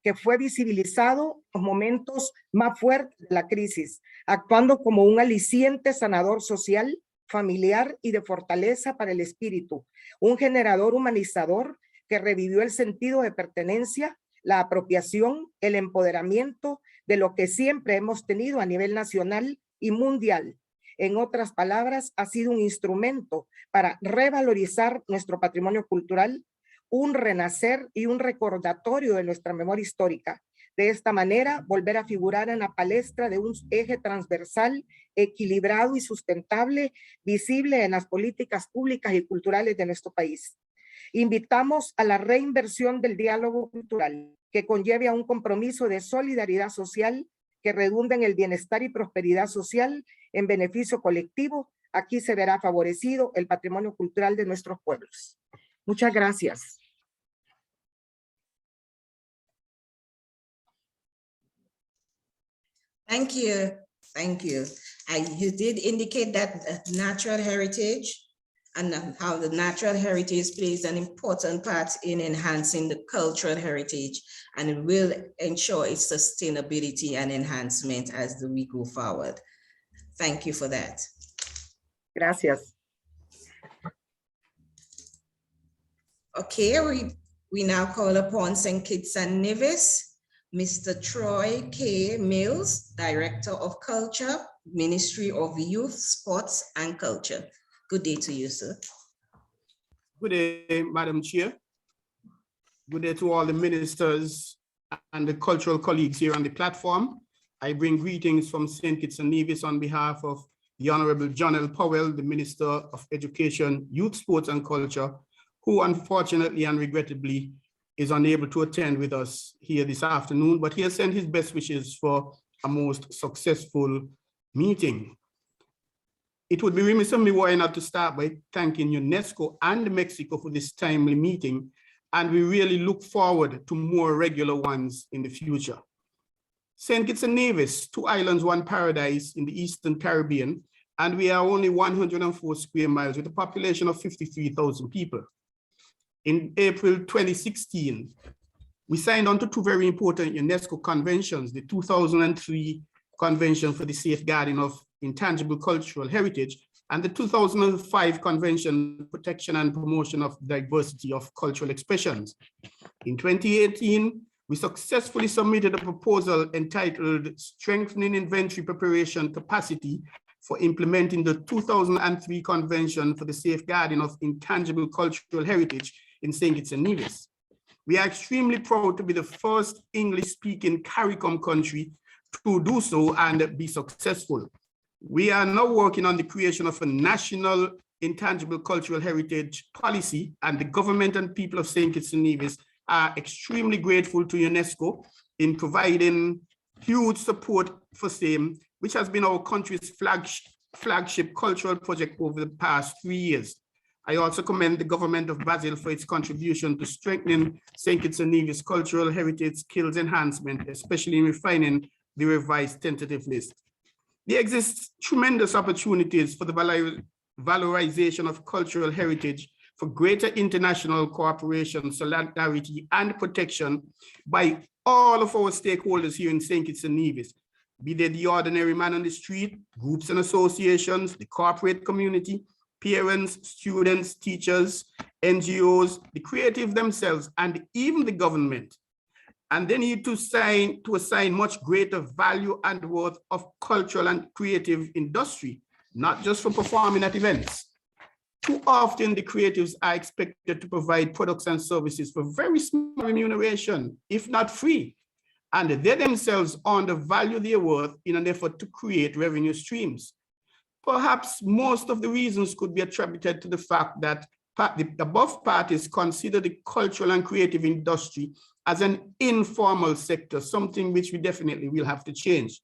que fue visibilizado en los momentos más fuertes de la crisis, actuando como un aliciente sanador social, familiar y de fortaleza para el espíritu, un generador humanizador que revivió el sentido de pertenencia, la apropiación, el empoderamiento de lo que siempre hemos tenido a nivel nacional y mundial. En otras palabras, ha sido un instrumento para revalorizar nuestro patrimonio cultural, un renacer y un recordatorio de nuestra memoria histórica. De esta manera, volver a figurar en la palestra de un eje transversal, equilibrado y sustentable, visible en las políticas públicas y culturales de nuestro país. Invitamos a la reinversión del diálogo cultural, que conlleve a un compromiso de solidaridad social que redunda en el bienestar y prosperidad social en beneficio colectivo. Aquí se verá favorecido el patrimonio cultural de nuestros pueblos. Muchas gracias. Thank you. Thank you. You did indicate that natural heritage and how the natural heritage plays an important part in enhancing the cultural heritage, and it will ensure its sustainability and enhancement as we go forward. Thank you for that. Gracias. Okay, we now call upon St. Kitts and Nevis, Mr. Troy K. Mills, Director of Culture, Ministry of Youth, Sports and Culture. Good day to you, sir. Good day, Madam Chair. Good day to all the ministers and the cultural colleagues here on the platform. I bring greetings from St. Kitts and Nevis on behalf of the Honorable John L. Powell, the Minister of Education, Youth, Sports and Culture, who unfortunately and regrettably is unable to attend with us here this afternoon, but he has sent his best wishes for a most successful meeting. It would be remiss of me were I not to start by thanking UNESCO and Mexico for this timely meeting, and we really look forward to more regular ones in the future. St. Kitts and Nevis, 2 islands, 1 paradise in the Eastern Caribbean, and we are only 104 square miles with a population of 53,000 people. In April 2016, we signed on to 2 very important UNESCO conventions, the 2003 Convention for the Safeguarding of Intangible Cultural Heritage and the 2005 Convention Protection and Promotion of Diversity of Cultural Expressions. In 2018, we successfully submitted a proposal entitled Strengthening Inventory Preparation Capacity for Implementing the 2003 Convention for the Safeguarding of Intangible Cultural Heritage in St. Kitts and Nevis. We are extremely proud to be the first English-speaking CARICOM country to do so and be successful. We are now working on the creation of a national intangible cultural heritage policy, and the government and people of St. Kitts and Nevis are extremely grateful to UNESCO in providing huge support for same, which has been our country's flagship cultural project over the past 3 years. I also commend the government of Brazil for its contribution to strengthening St. Kitts and Nevis cultural heritage skills enhancement, especially in refining the revised tentative list. There exists tremendous opportunities for the valorization of cultural heritage for greater international cooperation, solidarity, and protection by all of our stakeholders here in St. Kitts and Nevis, be they the ordinary man on the street, groups and associations, the corporate community, parents, students, teachers, NGOs, the creative themselves, and even the government. And they need to assign much greater value and worth of cultural and creative industry, not just for performing at events. Too often, the creatives are expected to provide products and services for very small remuneration, if not free, and they themselves undervalue their worth in an effort to create revenue streams. Perhaps most of the reasons could be attributed to the fact that the above parties consider the cultural and creative industry as an informal sector, something which we definitely will have to change.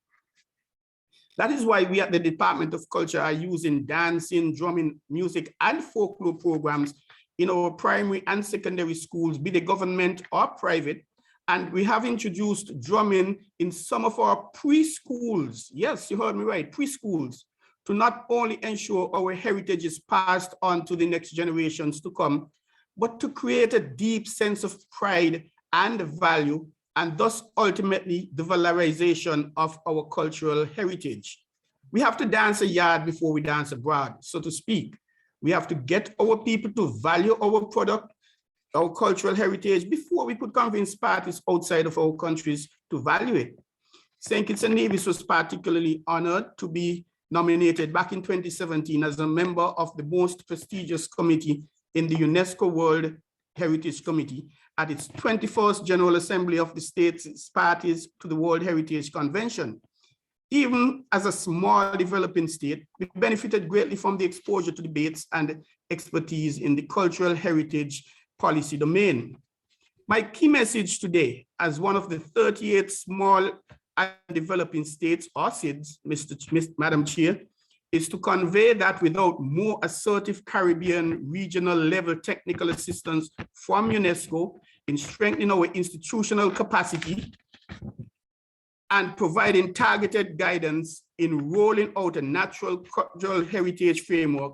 That is why we at the Department of Culture are using dancing, drumming, music, and folklore programs in our primary and secondary schools, be they government or private. And we have introduced drumming in some of our preschools. Yes, you heard me right, preschools, to not only ensure our heritage is passed on to the next generations to come, but to create a deep sense of pride and value, and thus ultimately the valorization of our cultural heritage. We have to dance a yard before we dance abroad, so to speak. We have to get our people to value our product, our cultural heritage, before we could convince parties outside of our countries to value it. St. Kitts and Nevis was particularly honored to be nominated back in 2017 as a member of the most prestigious committee in the UNESCO World Heritage Committee at its 21st General Assembly of the states parties to the World Heritage Convention. Even as a small developing state, we benefited greatly from the exposure to debates and expertise in the cultural heritage policy domain. My key message today, as one of the 38 small and developing states, or SIDS, Madam Chair, is to convey that without more assertive Caribbean regional level technical assistance from UNESCO in strengthening our institutional capacity and providing targeted guidance in rolling out a natural cultural heritage framework,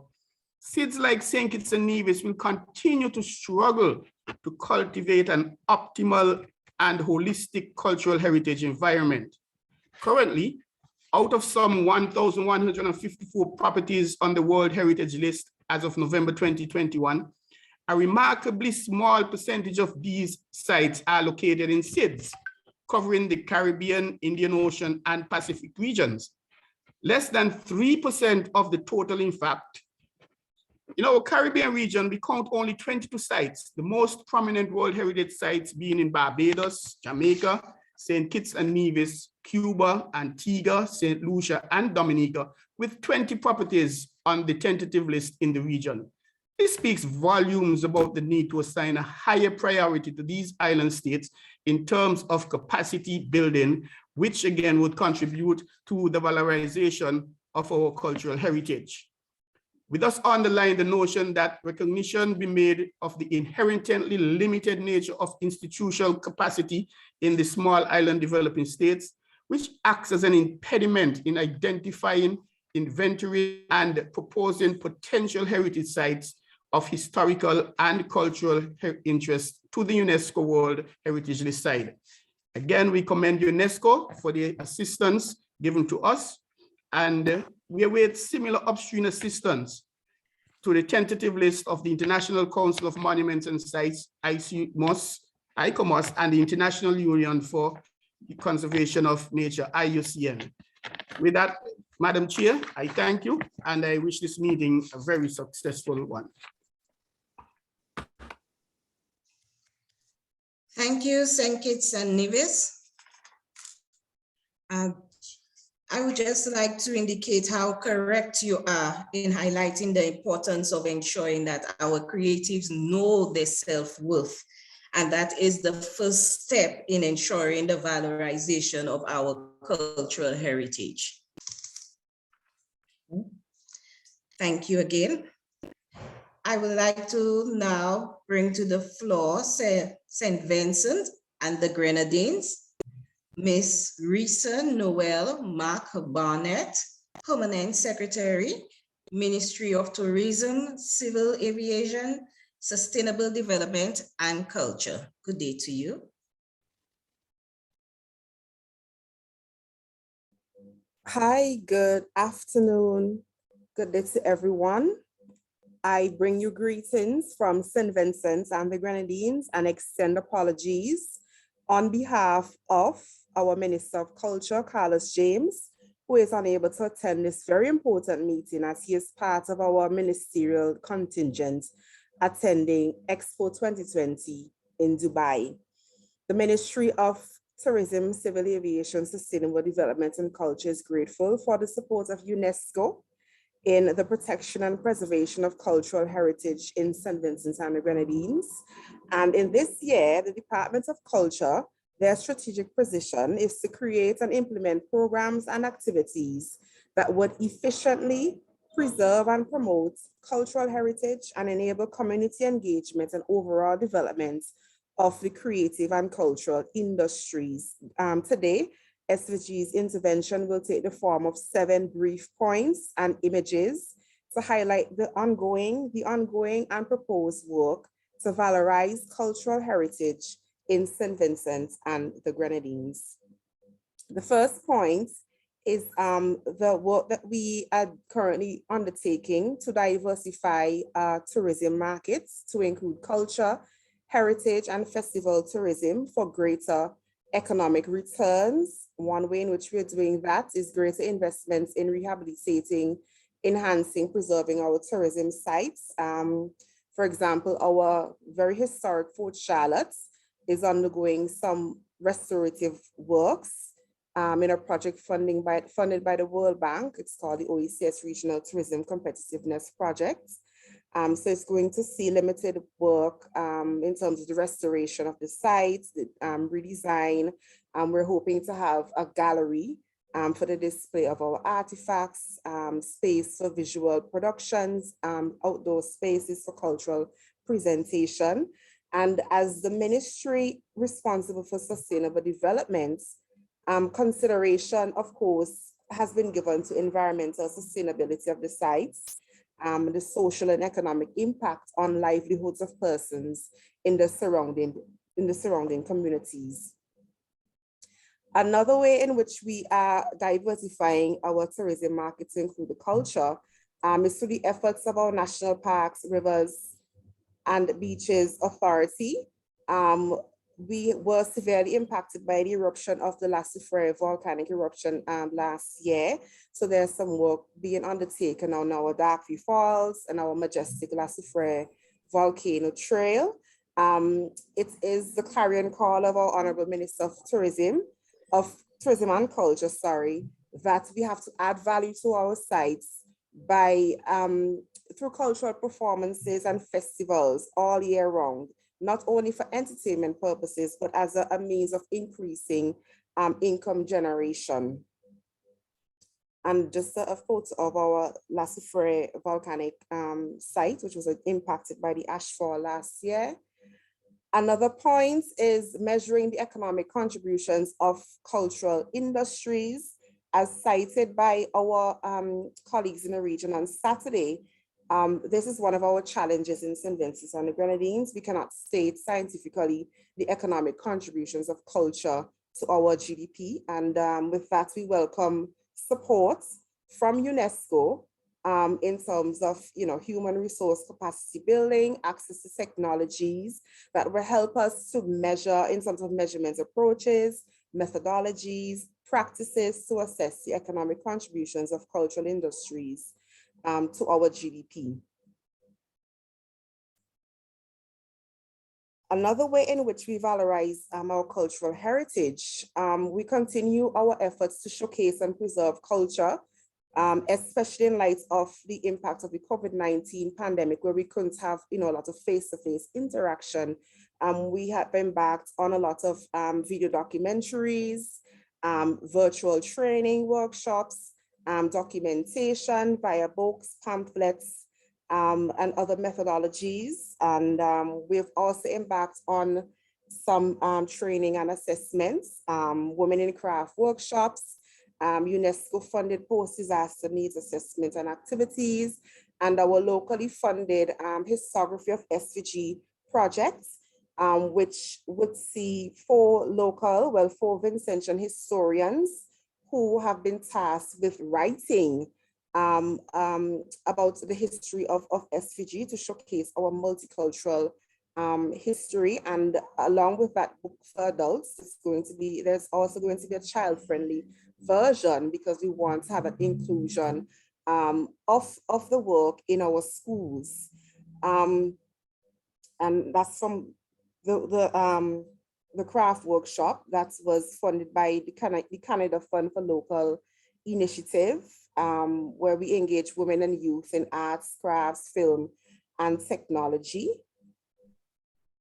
SIDS like St. Kitts and Nevis will continue to struggle to cultivate an optimal and holistic cultural heritage environment. Currently, out of some 1,154 properties on the World Heritage List as of November 2021, a remarkably small percentage of these sites are located in SIDS, covering the Caribbean, Indian Ocean, and Pacific regions. Less than 3% of the total, in fact. In our Caribbean region, we count only 22 sites, the most prominent World Heritage sites being in Barbados, Jamaica, St. Kitts and Nevis, Cuba, Antigua, St. Lucia, and Dominica, with 20 properties on the tentative list in the region. This speaks volumes about the need to assign a higher priority to these island states in terms of capacity building, which again would contribute to the valorization of our cultural heritage. We thus underline the notion that recognition be made of the inherently limited nature of institutional capacity in the small island developing states, which acts as an impediment in identifying, inventory, and proposing potential heritage sites of historical and cultural interest to the UNESCO World Heritage List site. Again, we commend UNESCO for the assistance given to us, and we await similar upstream assistance to the tentative list of the International Council of Monuments and Sites, ICOMOS, and the International Union for the Conservation of Nature, IUCN. With that, Madam Chair, I thank you, and I wish this meeting a very successful one. Thank you, St. Kitts and Nevis. I would just like to indicate how correct you are in highlighting the importance of ensuring that our creatives know their self-worth. And that is the first step in ensuring the valorization of our cultural heritage. Thank you again. I would like to now bring to the floor St. Vincent and the Grenadines, Miss Risa Noel Mark Barnett, Permanent Secretary, Ministry of Tourism, Civil Aviation, Sustainable Development and Culture. Good day to you. Hi, good afternoon. Good day to everyone. I bring you greetings from St. Vincent and the Grenadines and extend apologies on behalf of our Minister of Culture, Carlos James, who is unable to attend this very important meeting as he is part of our ministerial contingent attending Expo 2020 in Dubai. The Ministry of Tourism, Civil Aviation, Sustainable Development and Culture is grateful for the support of UNESCO in the protection and preservation of cultural heritage in St. Vincent and the Grenadines. And in this year, the Department of Culture, their strategic position is to create and implement programs and activities that would efficiently preserve and promote cultural heritage and enable community engagement and overall development of the creative and cultural industries. Today, SVG's intervention will take the form of 7 brief points and images to highlight the ongoing and proposed work to valorize cultural heritage in St. Vincent and the Grenadines. The first point is the work that we are currently undertaking to diversify tourism markets to include culture, heritage, and festival tourism for greater economic returns. One way in which we're doing that is greater investments in rehabilitating, enhancing, preserving our tourism sites. For example, our very historic Fort Charlotte is undergoing some restorative works in a project funded by the World Bank. It's called the OECS Regional Tourism Competitiveness Project. So it's going to see limited work in terms of the restoration of the sites, the redesign. We're hoping to have a gallery for the display of our artifacts, space for visual productions, outdoor spaces for cultural presentation. And as the ministry responsible for sustainable development, consideration, of course, has been given to environmental sustainability of the sites, the social and economic impact on livelihoods of persons in the surrounding communities. Another way in which we are diversifying our tourism market to include the culture is through the efforts of our national parks, rivers, and beaches authority. We were severely impacted by the eruption of the Sobre volcanic eruption last year. So there's some work being undertaken on our Darkview Falls and our majestic Sobre volcano trail. It is the clarion call of our Honorable Minister of Tourism and Culture, that we have to add value to our sites by through cultural performances and festivals all year round, not only for entertainment purposes, but as a means of increasing income generation. And just a photo of our Sobre volcanic site, which was impacted by the ashfall last year. Another point is measuring the economic contributions of cultural industries, as cited by our colleagues in the region on Saturday. This is one of our challenges in St. Vincent and the Grenadines. We cannot state scientifically the economic contributions of culture to our GDP. And with that, we welcome support from UNESCO in terms of human resource capacity building, access to technologies that will help us to measure in terms of measurement approaches, methodologies, practices to assess the economic contributions of cultural industries to our GDP. Another way in which we valorize our cultural heritage, we continue our efforts to showcase and preserve culture, especially in light of the impact of the COVID-19 pandemic, where we couldn't have, a lot of face-to-face interaction. We have embarked on a lot of video documentaries, virtual training workshops, documentation via books, pamphlets, and other methodologies. And we've also embarked on some training and assessments, women in craft workshops, UNESCO funded post-disaster needs assessment and activities, and our locally funded historiography of SVG projects, which would see four Vincentian historians who have been tasked with writing about the history of SVG to showcase our multicultural history. And along with that book for adults, there's also going to be a child-friendly version, because we want to have an inclusion of the work in our schools. And that's from the craft workshop that was funded by the Canada Fund for Local Initiative, where we engage women and youth in arts, crafts, film, and technology.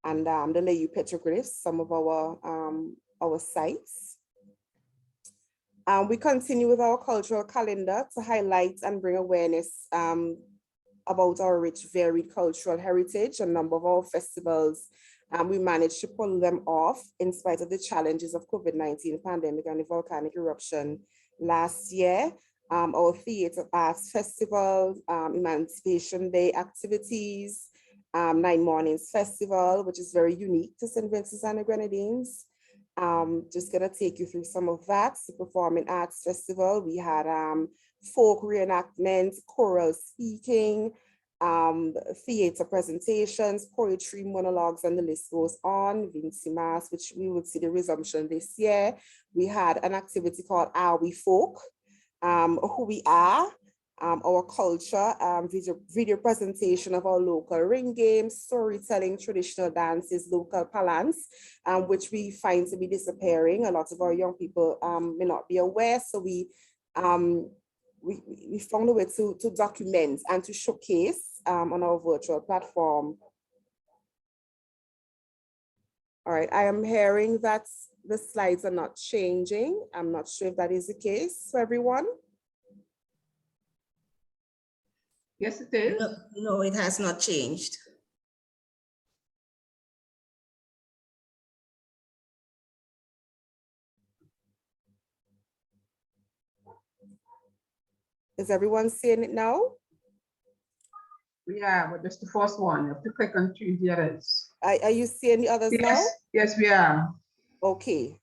And the Layu petroglyphs, some of our sites. We continue with our cultural calendar to highlight and bring awareness about our rich, varied cultural heritage. A number of our festivals, we managed to pull them off in spite of the challenges of COVID-19 pandemic and the volcanic eruption last year. Our Theatre Arts Festival, Emancipation Day activities, 9 Mornings Festival, which is very unique to St. Vincent and the Grenadines. Just gonna take you through some of that. The Performing Arts Festival, we had folk reenactment, choral speaking, theater presentations, poetry, monologues, and the list goes on. Vinci Mass, which we would see the resumption this year. We had an activity called Are We Folk? Who we are, our culture, video presentation of our local ring games, storytelling, traditional dances, local palance, which we find to be disappearing. A lot of our young people may not be aware, so we found a way to document and to showcase on our virtual platform. All right, I am hearing that the slides are not changing. I'm not sure if that is the case for everyone. Yes, it is. No, it has not changed. Is everyone seeing it now? Yeah, but just the first one. You have to click on choose the others. Are you seeing the others now? Yes, we are. Okay.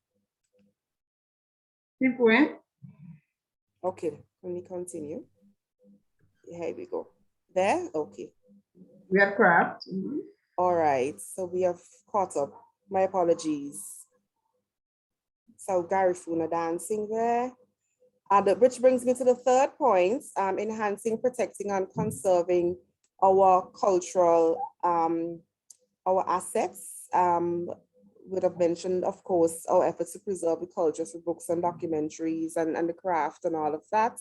Keep going. Okay, let me continue. Here we go. There, okay. We are craft. All right, so we have caught up. My apologies. So Gary Funa dancing there. Which brings me to the third point, enhancing, protecting, and conserving our cultural, our assets. Would have mentioned, of course, our efforts to preserve the culture through books and documentaries and the craft and all of that.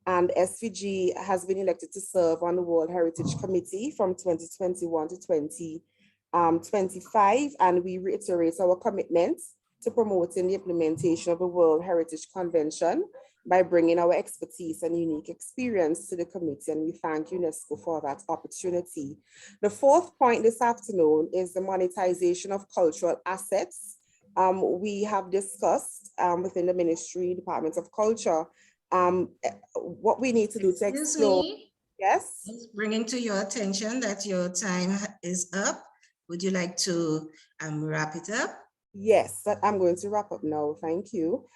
And SVG has been elected to serve on the World Heritage Committee from 2021 to 2025. And we reiterate our commitment to promoting the implementation of the World Heritage Convention by bringing our expertise and unique experience to the committee. And we thank UNESCO for that opportunity. The fourth point this afternoon is the monetization of cultural assets. We have discussed within the Ministry, Department of Culture, what we need to do to explore. Yes? Just bringing to your attention that your time is up. Would you like to wrap it up? Yes, I'm going to wrap up now. Thank you.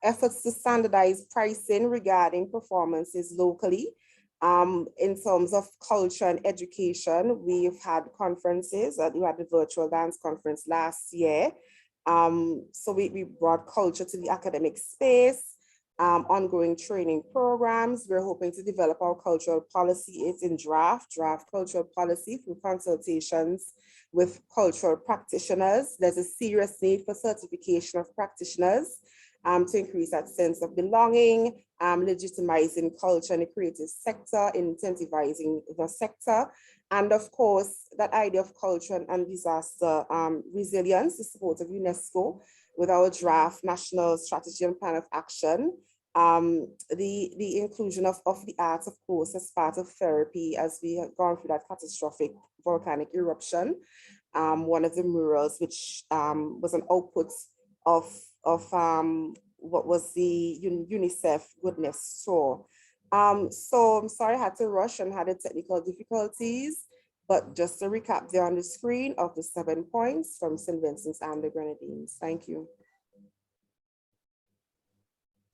Efforts to standardize pricing regarding performances locally. In terms of culture and education, we've had conferences. We had the virtual dance conference last year. So we brought culture to the academic space. ongoing training programs. We're hoping to develop our cultural policy. It's in draft cultural policy through consultations with cultural practitioners. There's a serious need for certification of practitioners to increase that sense of belonging, legitimizing culture in the creative sector, incentivizing the sector. And of course, that idea of culture and disaster resilience, the support of UNESCO with our draft national strategy and plan of action. The inclusion of the arts, of course, as part of therapy as we have gone through that catastrophic volcanic eruption. One of the murals, which was an output of what was the UNICEF Goodness Store. So I'm sorry I had to rush and had the technical difficulties, but just to recap there on the screen of the 7 points from St. Vincent's and the Grenadines. Thank you.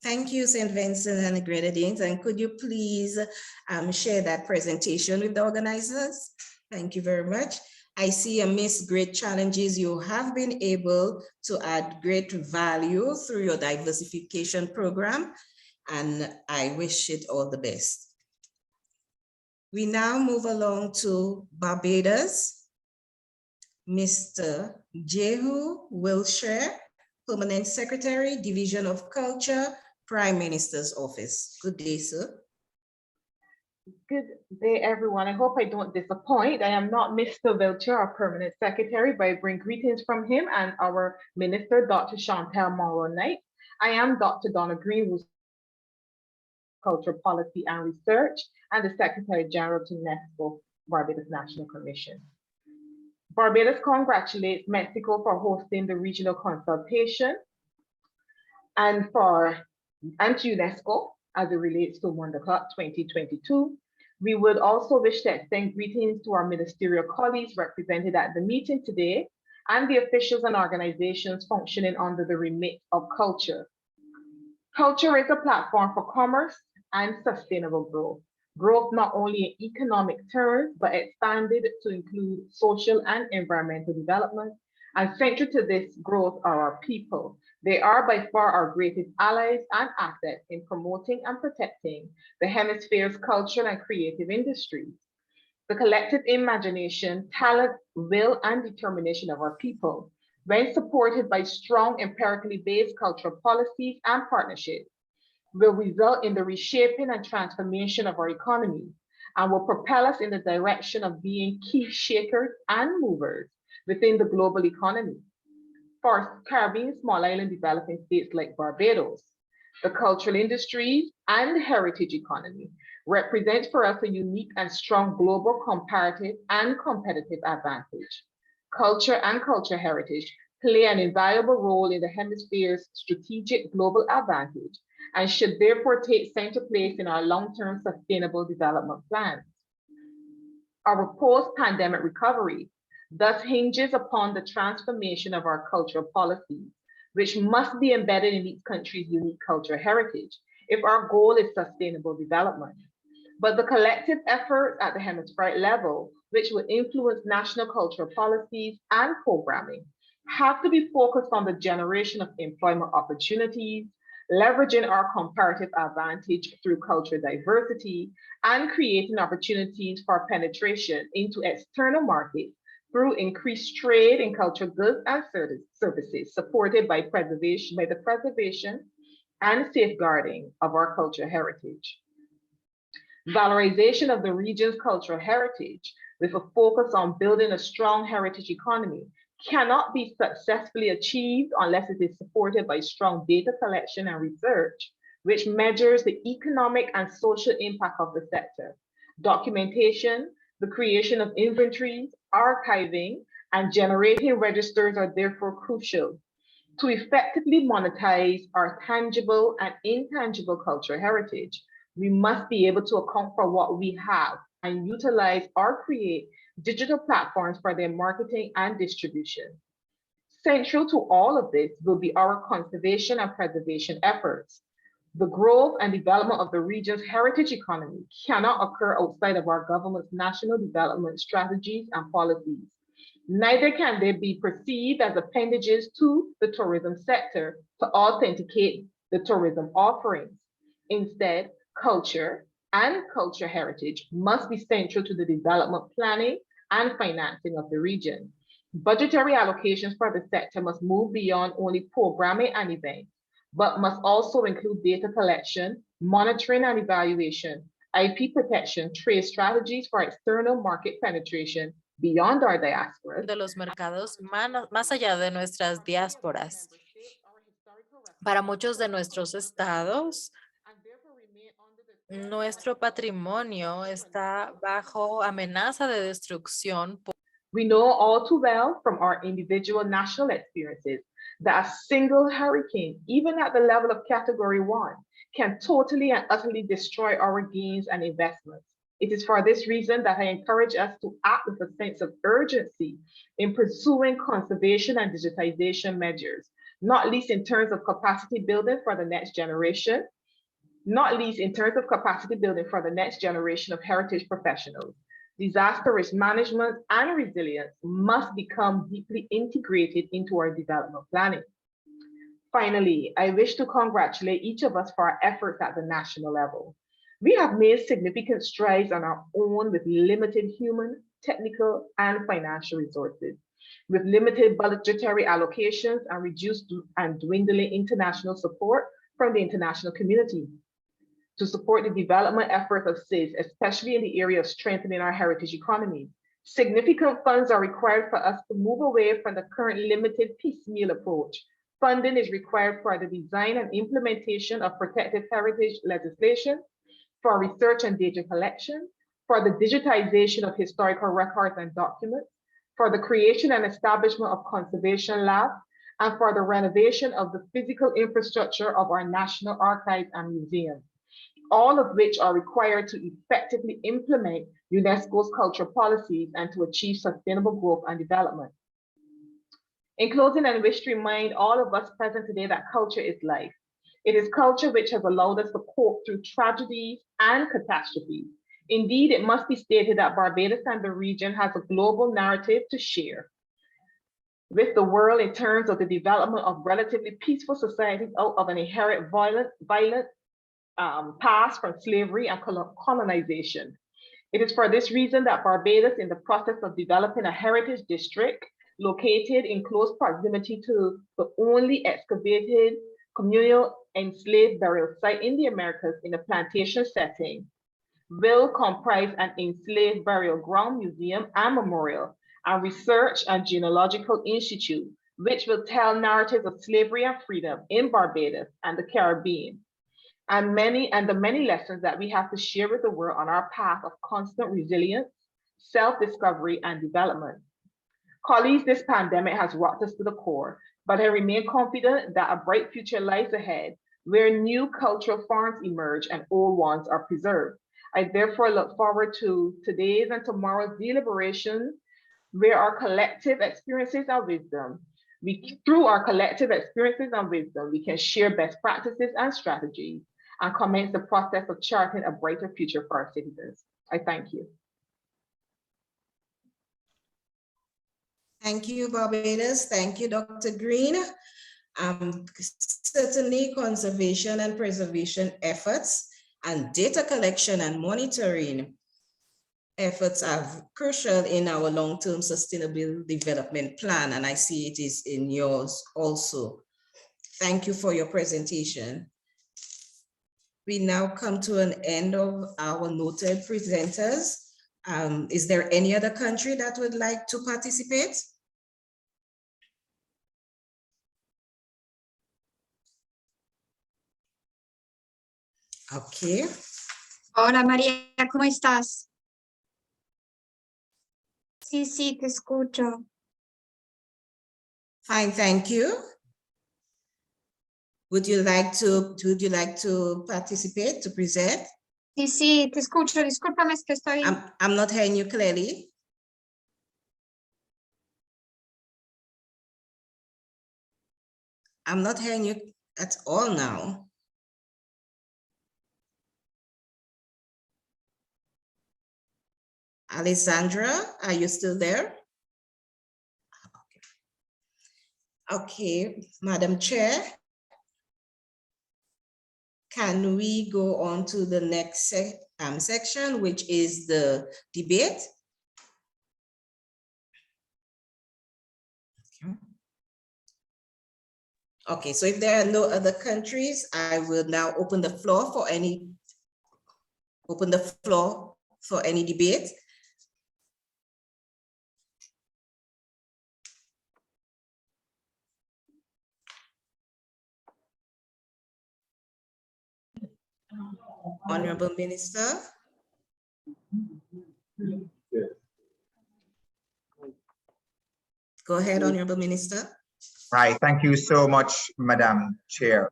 Thank you, St. Vincent and the Grenadines. And could you please share that presentation with the organizers? Thank you very much. I see amidst great challenges, you have been able to add great value through your diversification program, and I wish it all the best. We now move along to Barbados. Mr. Jehu Wilshire, Permanent Secretary, Division of Culture, Prime Minister's Office. Good day, sir. Good day, everyone. I hope I don't disappoint. I am not Mr. Wiltshire, our Permanent Secretary, but I bring greetings from him and our Minister, Dr. Chantel Morrow-Knight. I am Dr. Donna Green, who's Cultural Policy and Research, and the Secretary General to UNESCO, Barbados National Commission. Barbados congratulates Mexico for hosting the regional consultation and to UNESCO as it relates to Mondiacult 2022. We would also wish to extend greetings to our ministerial colleagues represented at the meeting today and the officials and organizations functioning under the remit of culture. Culture is a platform for commerce and sustainable growth. Growth not only in economic terms, but expanded to include social and environmental development. And central to this growth are our people. They are by far our greatest allies and assets in promoting and protecting the hemisphere's cultural and creative industries. The collective imagination, talent, will, and determination of our people, when supported by strong empirically based cultural policies and partnerships, will result in the reshaping and transformation of our economy and will propel us in the direction of being key shakers and movers within the global economy. For Caribbean small island developing states like Barbados, the cultural industries and heritage economy represents for us a unique and strong global comparative and competitive advantage. Culture and cultural heritage play an invaluable role in the hemisphere's strategic global advantage and should therefore take center place in our long-term sustainable development plans. Our post-pandemic recovery thus hinges upon the transformation of our cultural policies, which must be embedded in each country's unique cultural heritage if our goal is sustainable development. But the collective efforts at the hemispheric level, which will influence national cultural policies and programming, have to be focused on the generation of employment opportunities, leveraging our comparative advantage through cultural diversity, and creating opportunities for penetration into external markets through increased trade in cultural goods and services, supported by the preservation and safeguarding of our cultural heritage. Valorization of the region's cultural heritage with a focus on building a strong heritage economy cannot be successfully achieved unless it is supported by strong data collection and research, which measures the economic and social impact of the sector. Documentation, the creation of inventories, archiving, and generating registers are therefore crucial. To effectively monetize our tangible and intangible cultural heritage, we must be able to account for what we have and utilize or create digital platforms for their marketing and distribution. Central to all of this will be our conservation and preservation efforts. The growth and development of the region's heritage economy cannot occur outside of our government's national development strategies and policies. Neither can they be perceived as appendages to the tourism sector to authenticate the tourism offerings. Instead, culture and cultural heritage must be central to the development planning and financing of the region. Budgetary allocations for the sector must move beyond only programming and events, but must also include data collection, monitoring and evaluation, IP protection, trade strategies for external market penetration beyond our diaspora. De los mercados más allá de nuestras diásporas. Para muchos de nuestros estados, nuestro patrimonio está bajo amenaza de destrucción. We know all too well from our individual national experiences that a single hurricane, even at the level of Category 1, can totally and utterly destroy our gains and investments. It is for this reason that I encourage us to act with a sense of urgency in pursuing conservation and digitization measures, not least in terms of capacity building for the next generation, of heritage professionals. Disaster risk management and resilience must become deeply integrated into our development planning. Finally, I wish to congratulate each of us for our efforts at the national level. We have made significant strides on our own with limited human, technical, and financial resources, with limited budgetary allocations and reduced and dwindling international support from the international community. To support the development efforts of CIS, especially in the area of strengthening our heritage economy, significant funds are required for us to move away from the current limited piecemeal approach. Funding is required for the design and implementation of protected heritage legislation, for research and data collection, for the digitization of historical records and documents, for the creation and establishment of conservation labs, and for the renovation of the physical infrastructure of our national archives and museums, all of which are required to effectively implement UNESCO's cultural policies and to achieve sustainable growth and development. In closing, I wish to remind all of us present today that culture is life. It is culture which has allowed us to cope through tragedies and catastrophes. Indeed, it must be stated that Barbados and the region has a global narrative to share with the world in terms of the development of relatively peaceful societies out of an inherent violent past from slavery and colonization. It is for this reason that Barbados, in the process of developing a heritage district located in close proximity to the only excavated communal enslaved burial site in the Americas in a plantation setting, will comprise an enslaved burial ground, museum, and memorial, and research and genealogical institute, which will tell narratives of slavery and freedom in Barbados and the Caribbean, and the many lessons that we have to share with the world on our path of constant resilience, self-discovery, and development. Colleagues, this pandemic has rocked us to the core, but I remain confident that a bright future lies ahead, where new cultural forms emerge and old ones are preserved. I therefore look forward to today's and tomorrow's deliberations, where our collective experiences and wisdom, through our collective experiences and wisdom, we can share best practices and strategies and commence the process of charting a brighter future for our citizens. I thank you. Thank you, Barbados. Thank you, Dr. Green. Certainly conservation and preservation efforts and data collection and monitoring efforts are crucial in our long-term sustainable development plan, and I see it is in yours also. Thank you for your presentation. We now come to an end of our noted presenters. Is there any other country that would like to participate? Okay. Hola María, ¿cómo estás? Sí, te escucho. Fine, thank you. Would you like to participate, to present? Sí, te escucho. Discúlpame, es que estoy... I'm not hearing you clearly. I'm not hearing you at all now. Alessandra, are you still there? Okay, Madam Chair. can we go on to the next section, which is the debate? Okay, so if there are no other countries, I will now open the floor for any debate. Honorable Minister. Go ahead, Honorable Minister. Right, thank you so much, Madam Chair.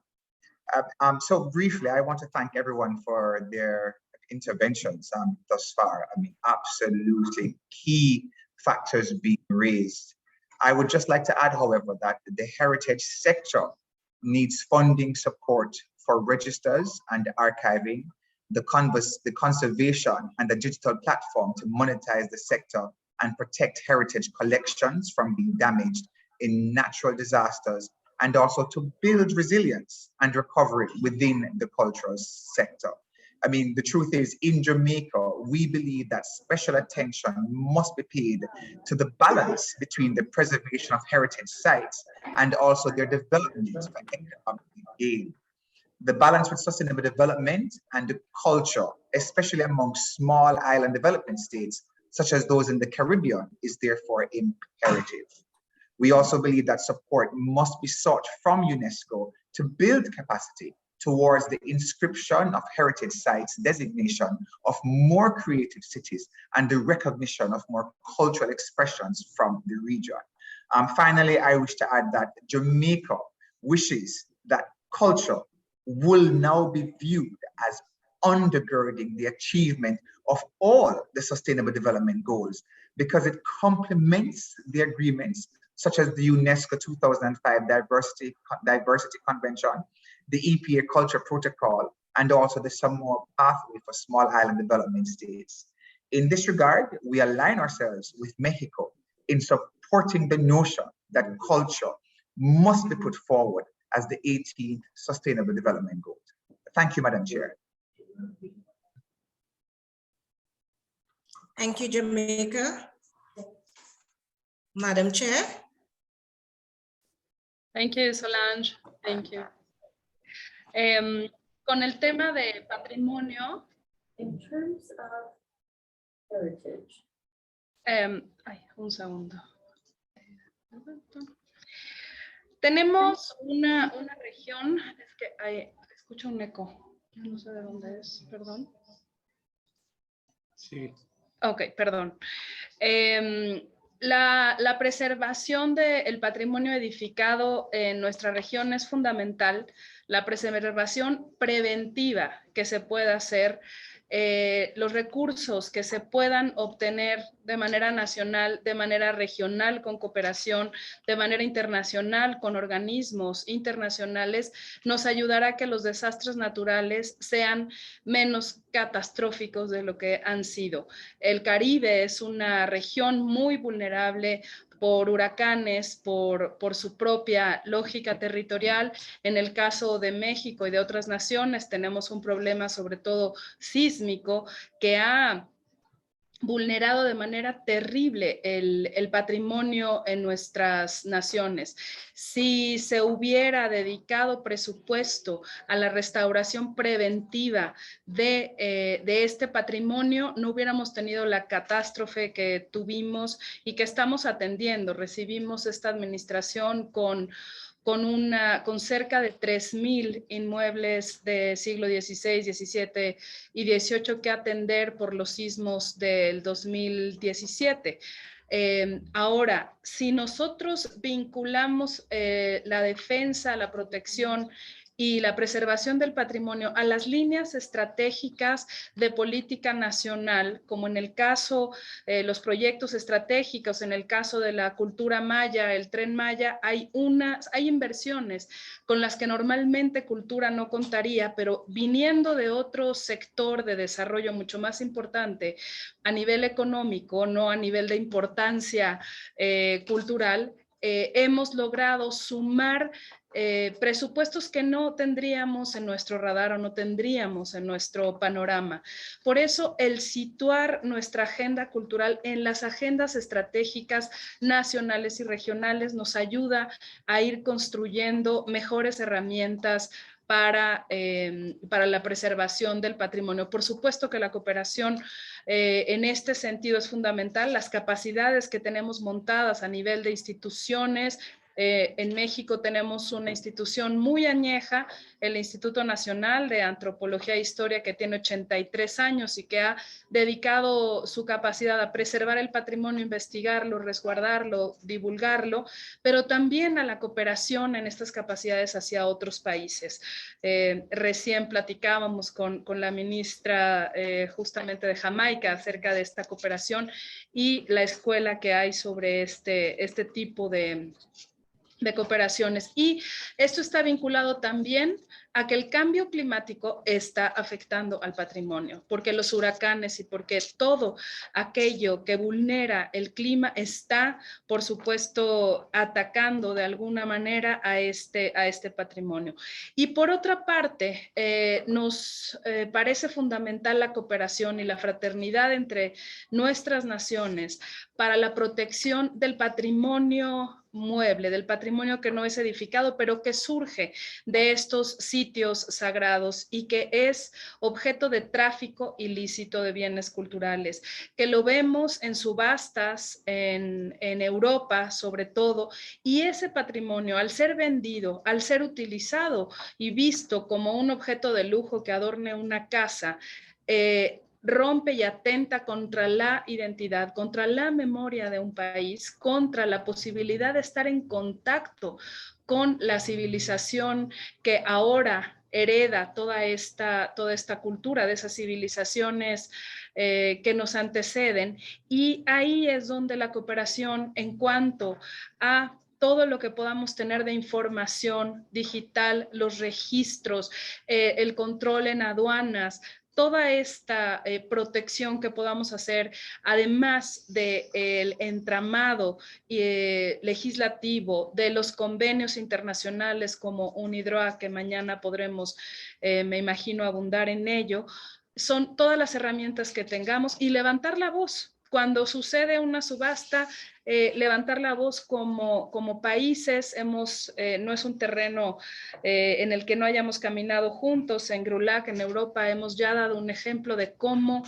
So briefly, I want to thank everyone for their interventions thus far. I mean, absolutely key factors being raised. I would just like to add, however, that the heritage sector needs funding support for registers and archiving, the conservation and the digital platform to monetize the sector and protect heritage collections from being damaged in natural disasters, and also to build resilience and recovery within the cultural sector. I mean, the truth is, in Jamaica, we believe that special attention must be paid to the balance between the preservation of heritage sites and also their development for economic gain. The balance with sustainable development and the culture, especially among small island development states, such as those in the Caribbean, is therefore imperative. We also believe that support must be sought from UNESCO to build capacity towards the inscription of heritage sites designation of more creative cities and the recognition of more cultural expressions from the region. Finally, I wish to add that Jamaica wishes that culture will now be viewed as undergirding the achievement of all the Sustainable Development Goals, because it complements the agreements such as the UNESCO 2005 Diversity Convention, the EPA Culture Protocol, and also the Samoa Pathway for Small Island Development States. In this regard, we align ourselves with Mexico in supporting the notion that culture must be put forward as the 18th Sustainable Development Goal. Thank you, Madam Chair. Thank you, Jamaica. Madam Chair. Thank you, Solange. Thank you. Con el tema de patrimonio. In terms of heritage. Un segundo. Tenemos una región, es que escucho un eco, yo no sé de dónde es, perdón. Sí. Ok, perdón. La preservación del patrimonio edificado en nuestra región es fundamental. La preservación preventiva que se pueda hacer, los recursos que se puedan obtener de manera nacional, de manera regional con cooperación, de manera internacional con organismos internacionales, nos ayudará a que los desastres naturales sean menos catastróficos de lo que han sido. El Caribe es una región muy vulnerable por huracanes, por su propia lógica territorial. En el caso de México y de otras naciones tenemos un problema sobre todo sísmico que ha vulnerado de manera terrible el patrimonio en nuestras naciones. Si se hubiera dedicado presupuesto a la restauración preventiva de este patrimonio, no hubiéramos tenido la catástrofe que tuvimos y que estamos atendiendo. Recibimos esta administración con cerca de 3,000 inmuebles de siglo XVI, XVII y XVIII que atender por los sismos del 2017. Ahora, si nosotros vinculamos la defensa, la protección y la preservación del patrimonio a las líneas estratégicas de política nacional, como en el caso los proyectos estratégicos, en el caso de la cultura maya, el Tren Maya, hay inversiones con las que normalmente cultura no contaría, pero viniendo de otro sector de desarrollo mucho más importante a nivel económico, no a nivel de importancia cultural, hemos logrado sumar presupuestos que no tendríamos en nuestro radar o no tendríamos en nuestro panorama. Por eso, el situar nuestra agenda cultural en las agendas estratégicas nacionales y regionales nos ayuda a ir construyendo mejores herramientas para la preservación del patrimonio. Por supuesto que la cooperación en este sentido es fundamental. Las capacidades que tenemos montadas a nivel de instituciones. En México tenemos una institución muy añeja, el Instituto Nacional de Antropología e Historia, que tiene 83 años y que ha dedicado su capacidad a preservar el patrimonio, investigarlo, resguardarlo, divulgarlo, pero también a la cooperación en estas capacidades hacia otros países. Recién platicábamos con la ministra justamente de Jamaica acerca de esta cooperación y la escuela que hay sobre este tipo de cooperaciones. Y esto está vinculado también a que el cambio climático está afectando al patrimonio, porque los huracanes y porque todo aquello que vulnera el clima está, por supuesto, atacando de alguna manera a este patrimonio. Y por otra parte, nos parece fundamental la cooperación y la fraternidad entre nuestras naciones para la protección del patrimonio mueble, del patrimonio que no es edificado, pero que surge de estos sitios sagrados y que es objeto de tráfico ilícito de bienes culturales, que lo vemos en subastas en Europa sobre todo, y ese patrimonio, al ser vendido, al ser utilizado y visto como un objeto de lujo que adorne una casa, rompe y atenta contra la identidad, contra la memoria de un país, contra la posibilidad de estar en contacto con la civilización que ahora hereda toda esta cultura de esas civilizaciones que nos anteceden. Y ahí es donde la cooperación en cuanto a todo lo que podamos tener de información digital, los registros, el control en aduanas, toda esta protección que podamos hacer, además del entramado legislativo, de los convenios internacionales como UNIDROIT, que mañana podremos, me imagino, abundar en ello, son todas las herramientas que tengamos y levantar la voz. Cuando sucede una subasta, levantar la voz como países. No es un terreno en el que no hayamos caminado juntos. En LAC, en Europa, hemos ya dado un ejemplo de cómo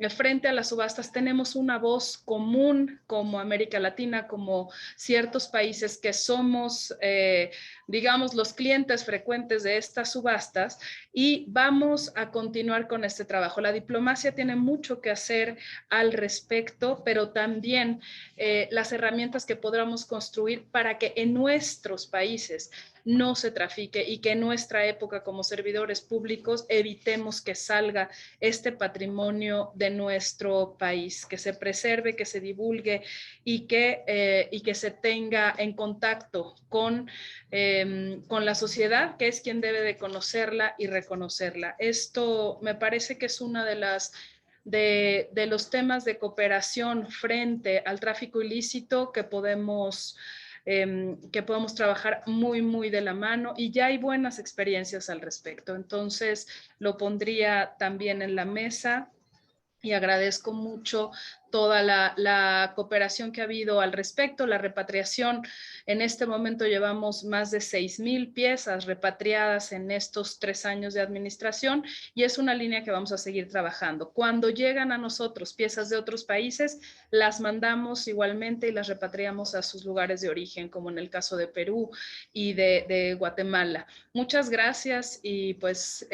frente a las subastas tenemos una voz común como América Latina, como ciertos países que somos, digamos, los clientes frecuentes de estas subastas, y vamos a continuar con este trabajo. La diplomacia tiene mucho que hacer al respecto, pero también las herramientas que podamos construir para que en nuestros países no se trafique y que en nuestra época como servidores públicos evitemos que salga este patrimonio de nuestro país, que se preserve, que se divulgue y que se tenga en contacto con la sociedad, que es quien debe de conocerla y reconocerla. Esto me parece que es una de los temas de cooperación frente al tráfico ilícito que podemos trabajar muy de la mano, y ya hay buenas experiencias al respecto. Entonces lo pondría también en la mesa y agradezco mucho toda la cooperación que ha habido al respecto. La repatriación, en este momento llevamos más de 6,000 piezas repatriadas en estos 3 años de administración, y es una línea que vamos a seguir trabajando. Cuando llegan a nosotros piezas de otros países, las mandamos igualmente y las repatriamos a sus lugares de origen, como en el caso de Perú y de Guatemala. Muchas gracias, y pues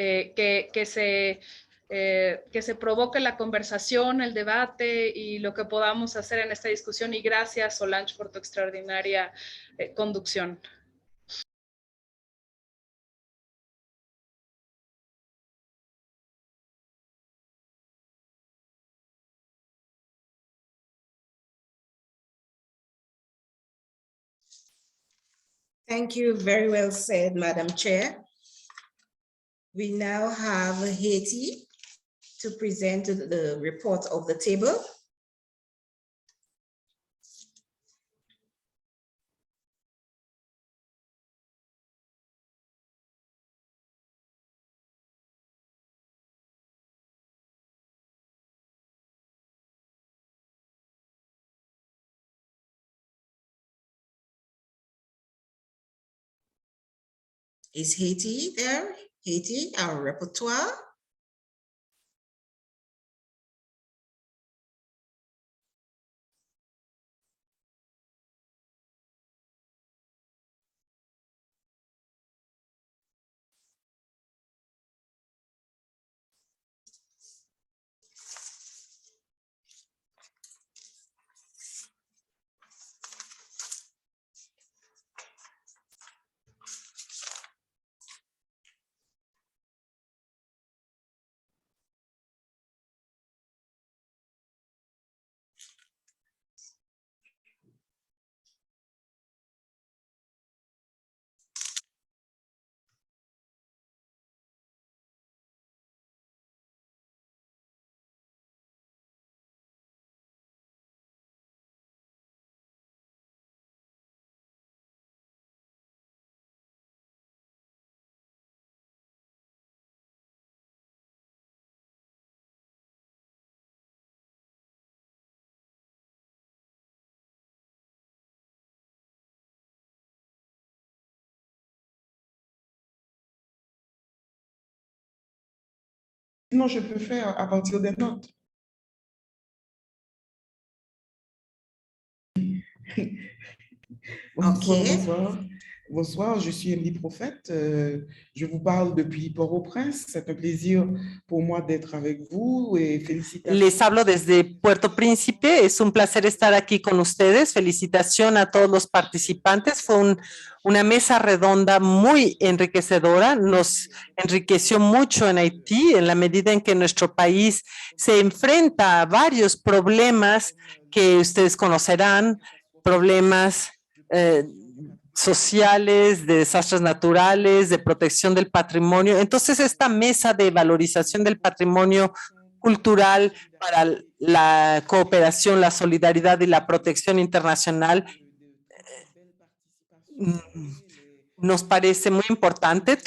que se provoque la conversación, el debate y lo que podamos hacer en esta discusión. Y gracias, Solange, por tu extraordinaria conducción. Thank you. Very well said, Madam Chair. We now have Haiti to present the report of the table. Is Haiti there? Haiti, our repertoire? Sinon, je peux faire à partir des notes. Bonsoir, bonsoir. Bonsoir, je suis Emily Prophète. Je vous parle depuis Port-au-Prince. C'est un plaisir pour moi d'être avec vous et félicitations. Les hablo desde Puerto Príncipe. Es un placer estar aquí con ustedes. Felicitación a todos los participantes. Fue una mesa redonda muy enriquecedora. Nos enriqueció mucho en Haití en la medida en que nuestro país se enfrenta a varios problemas que ustedes conocerán, problemas sociales, de desastres naturales, de protección del patrimonio. Entonces, esta mesa de valorización del patrimonio cultural para la cooperación, la solidaridad y la protección internacional nos parece muy importante.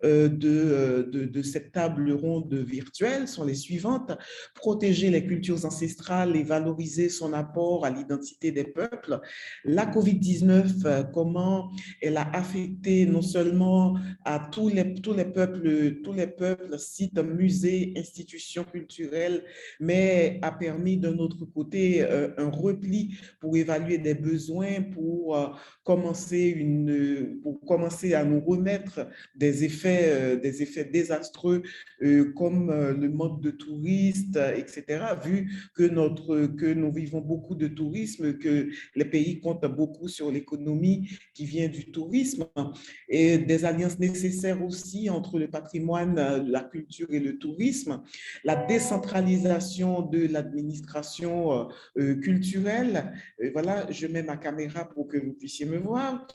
De cette table ronde virtuelle sont les suivantes. Protéger les cultures ancestrales et valoriser son apport à l'identité des peuples. La COVID-19, comment elle a affecté non seulement à tous les peuples, sites, musées, institutions culturelles, mais a permis d'un autre côté un repli pour évaluer des besoins, pour commencer à nous remettre des effets désastreux comme le mode de touristes, etc. Vu que nous vivons beaucoup de tourisme, que les pays comptent beaucoup sur l'économie qui vient du tourisme, et des alliances nécessaires aussi entre le patrimoine, la culture et le tourisme, la décentralisation de l'administration culturelle. Voilà, je mets ma caméra pour que vous puissiez me voir.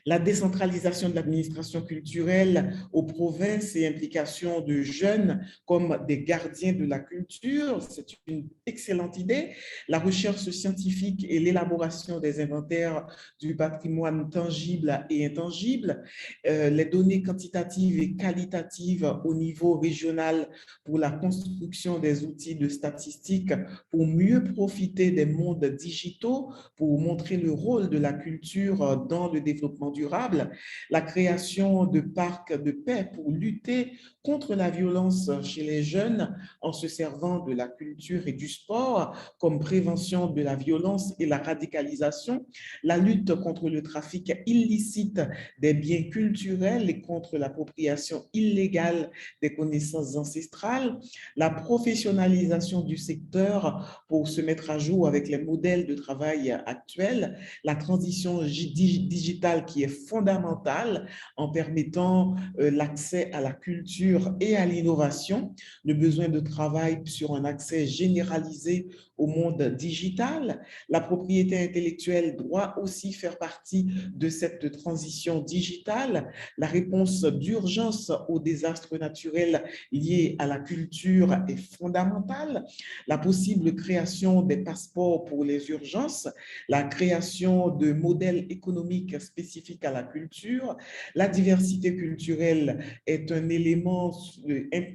La décentralisation de l'administration culturelle aux provinces et implication de jeunes comme des gardiens de la culture, c'est une excellente idée. La recherche scientifique et l'élaboration des inventaires du patrimoine tangible et intangible, les données quantitatives et qualitatives au niveau régional pour la construction des outils de statistiques pour mieux profiter des mondes digitaux, pour montrer le rôle de la culture dans le développement durable, la création de parcs de paix pour lutter contre la violence chez les jeunes en se servant de la culture et du sport comme prévention de la violence et la radicalisation, la lutte contre le trafic illicite des biens culturels et contre l'appropriation illégale des connaissances ancestrales, la professionnalisation du secteur pour se mettre à jour avec les modèles de travail actuels, la transition digitale qui est fondamentale en permettant l'accès à la culture et à l'innovation, le besoin de travail sur un accès généralisé au monde digital. La propriété intellectuelle doit aussi faire partie de cette transition digitale. La réponse d'urgence aux désastres naturels liés à la culture est fondamentale. La possible création des passeports pour les urgences, la création de modèles économiques spécifiques spécifiques à la culture. La diversité culturelle est un élément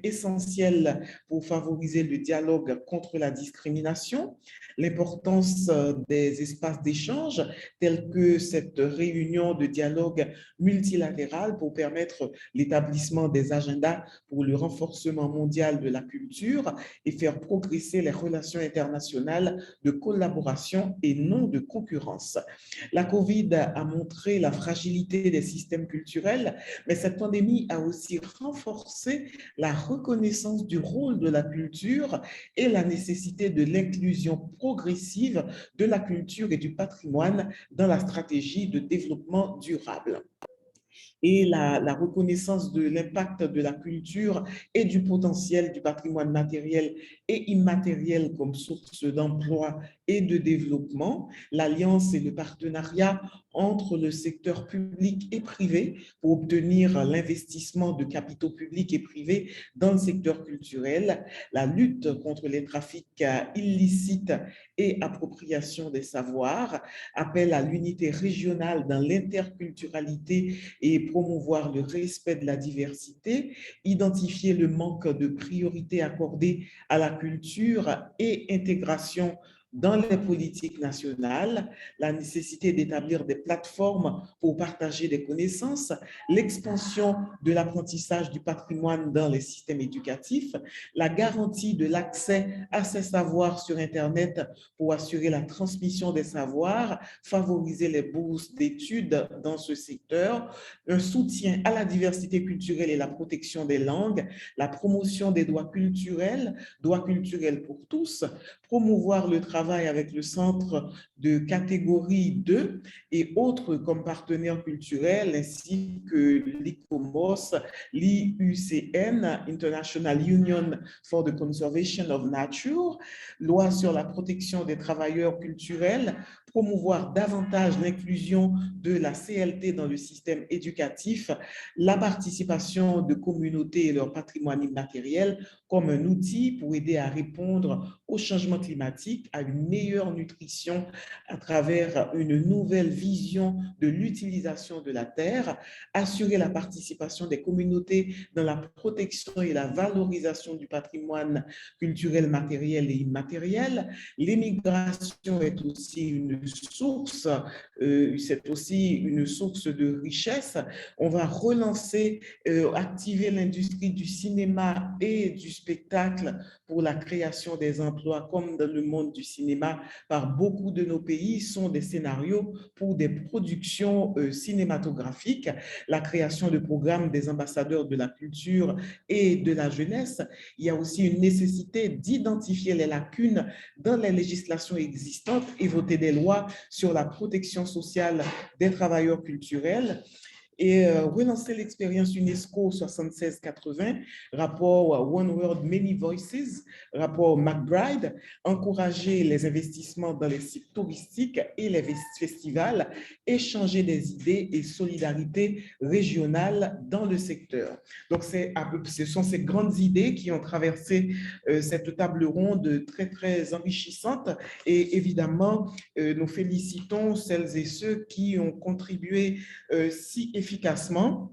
essentiel pour favoriser le dialogue contre la discrimination. L'importance des espaces d'échange tels que cette réunion de dialogue multilatéral pour permettre l'établissement des agendas pour le renforcement mondial de la culture et faire progresser les relations internationales de collaboration et non de concurrence. La COVID a montré la fragilité des systèmes culturels, mais cette pandémie a aussi renforcé la reconnaissance du rôle de la culture et la nécessité de l'inclusion progressive de la culture et du patrimoine dans la stratégie de développement durable. Et la reconnaissance de l'impact de la culture et du potentiel du patrimoine matériel et immatériel comme source d'emploi et de développement, l'alliance et le partenariat entre le secteur public et privé pour obtenir l'investissement de capitaux publics et privés dans le secteur culturel, la lutte contre les trafics illicites et appropriation des savoirs, appel à l'unité régionale dans l'interculturalité et promouvoir le respect de la diversité, identifier le manque de priorité accordée à la culture et intégration dans les politiques nationales, la nécessité d'établir des plateformes pour partager des connaissances, l'expansion de l'apprentissage du patrimoine dans les systèmes éducatifs, la garantie de l'accès à ces savoirs sur Internet pour assurer la transmission des savoirs, favoriser les bourses d'études dans ce secteur, un soutien à la diversité culturelle et la protection des langues, la promotion des droits culturels pour tous, promouvoir le travail avec le centre de catégorie 2 et autres comme partenaires culturels, ainsi que l'ICOMOS, l'IUCN, International Union for the Conservation of Nature, loi sur la protection des travailleurs culturels, promouvoir davantage l'inclusion de la CLT dans le système éducatif, la participation de communautés et leur patrimoine immatériel comme un outil pour aider à répondre au changement climatique, à une meilleure nutrition à travers une nouvelle vision de l'utilisation de la terre, assurer la participation des communautés dans la protection et la valorisation du patrimoine culturel matériel et immatériel. L'immigration est aussi une source, de richesse. On va relancer, activer l'industrie du cinéma et du spectacle pour la création des emplois comme dans le monde du cinéma, par beaucoup de nos pays, sont des scénarios pour des productions cinématographiques, la création de programmes des ambassadeurs de la culture et de la jeunesse. Il y a aussi une nécessité d'identifier les lacunes dans les législations existantes et voter des lois sur la protection sociale des travailleurs culturels et relancer l'expérience UNESCO 76-80, rapport One World, Many Voices, rapport McBride, encourager les investissements dans les sites touristiques et les festivals, échanger des idées et solidarité régionale dans le secteur. Donc, ce sont ces grandes idées qui ont traversé cette table ronde très, très enrichissante et évidemment, nous félicitons celles et ceux qui ont contribué si efficacement,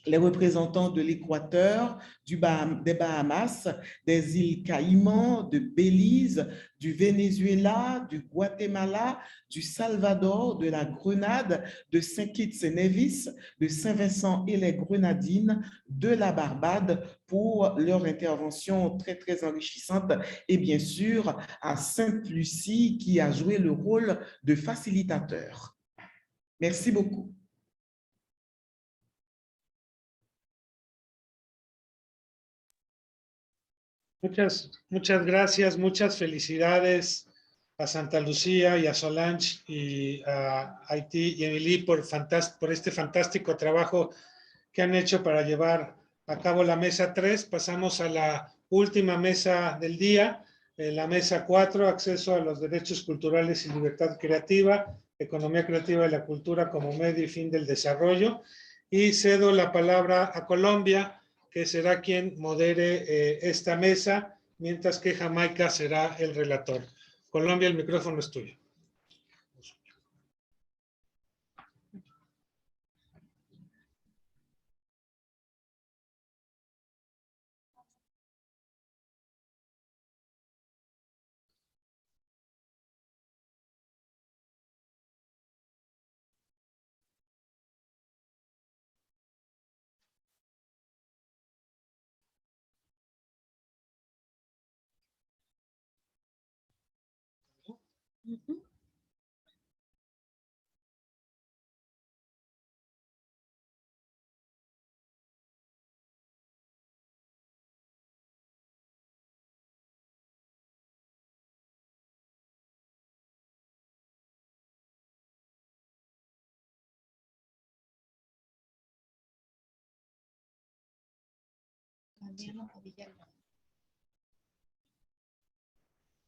les représentants de l'Équateur, des Bahamas, des îles Caïmans, de Belize, du Venezuela, du Guatemala, du Salvador, de la Grenade, de Kitts et Nevis, de Saint-Vincent et les Grenadines, de la Barbade pour leur intervention très, très enrichissante et bien sûr à Sainte-Lucie qui a joué le rôle de facilitateur. Merci beaucoup. Muchas gracias, muchas felicidades a Santa Lucía y a Solange y a Haití y Emily por este fantástico trabajo que han hecho para llevar a cabo la mesa 3. Pasamos a la última mesa del día, la mesa 4, acceso a los derechos culturales y libertad creativa, economía creativa de la cultura como medio y fin del desarrollo. Y cedo la palabra a Colombia, que será quien modere esta mesa, mientras que Jamaica será el relator. Colombia, el micrófono es tuyo.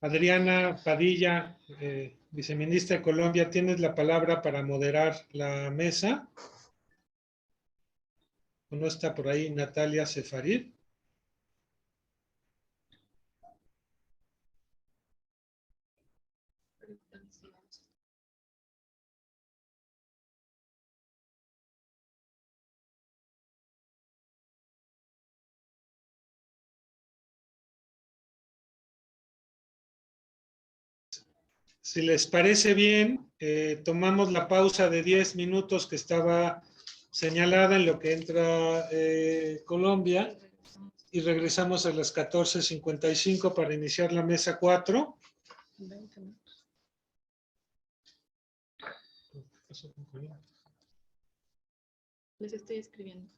Adriana Padilla, viceministra de Colombia, tienes la palabra para moderar la mesa. ¿O no está por ahí Natalia Sefarid? Si les parece bien, tomamos la pausa de 10 minutos que estaba señalada en lo que entra Colombia y regresamos a las 14:55 para iniciar la mesa 4. 20 minutos. Les estoy escribiendo.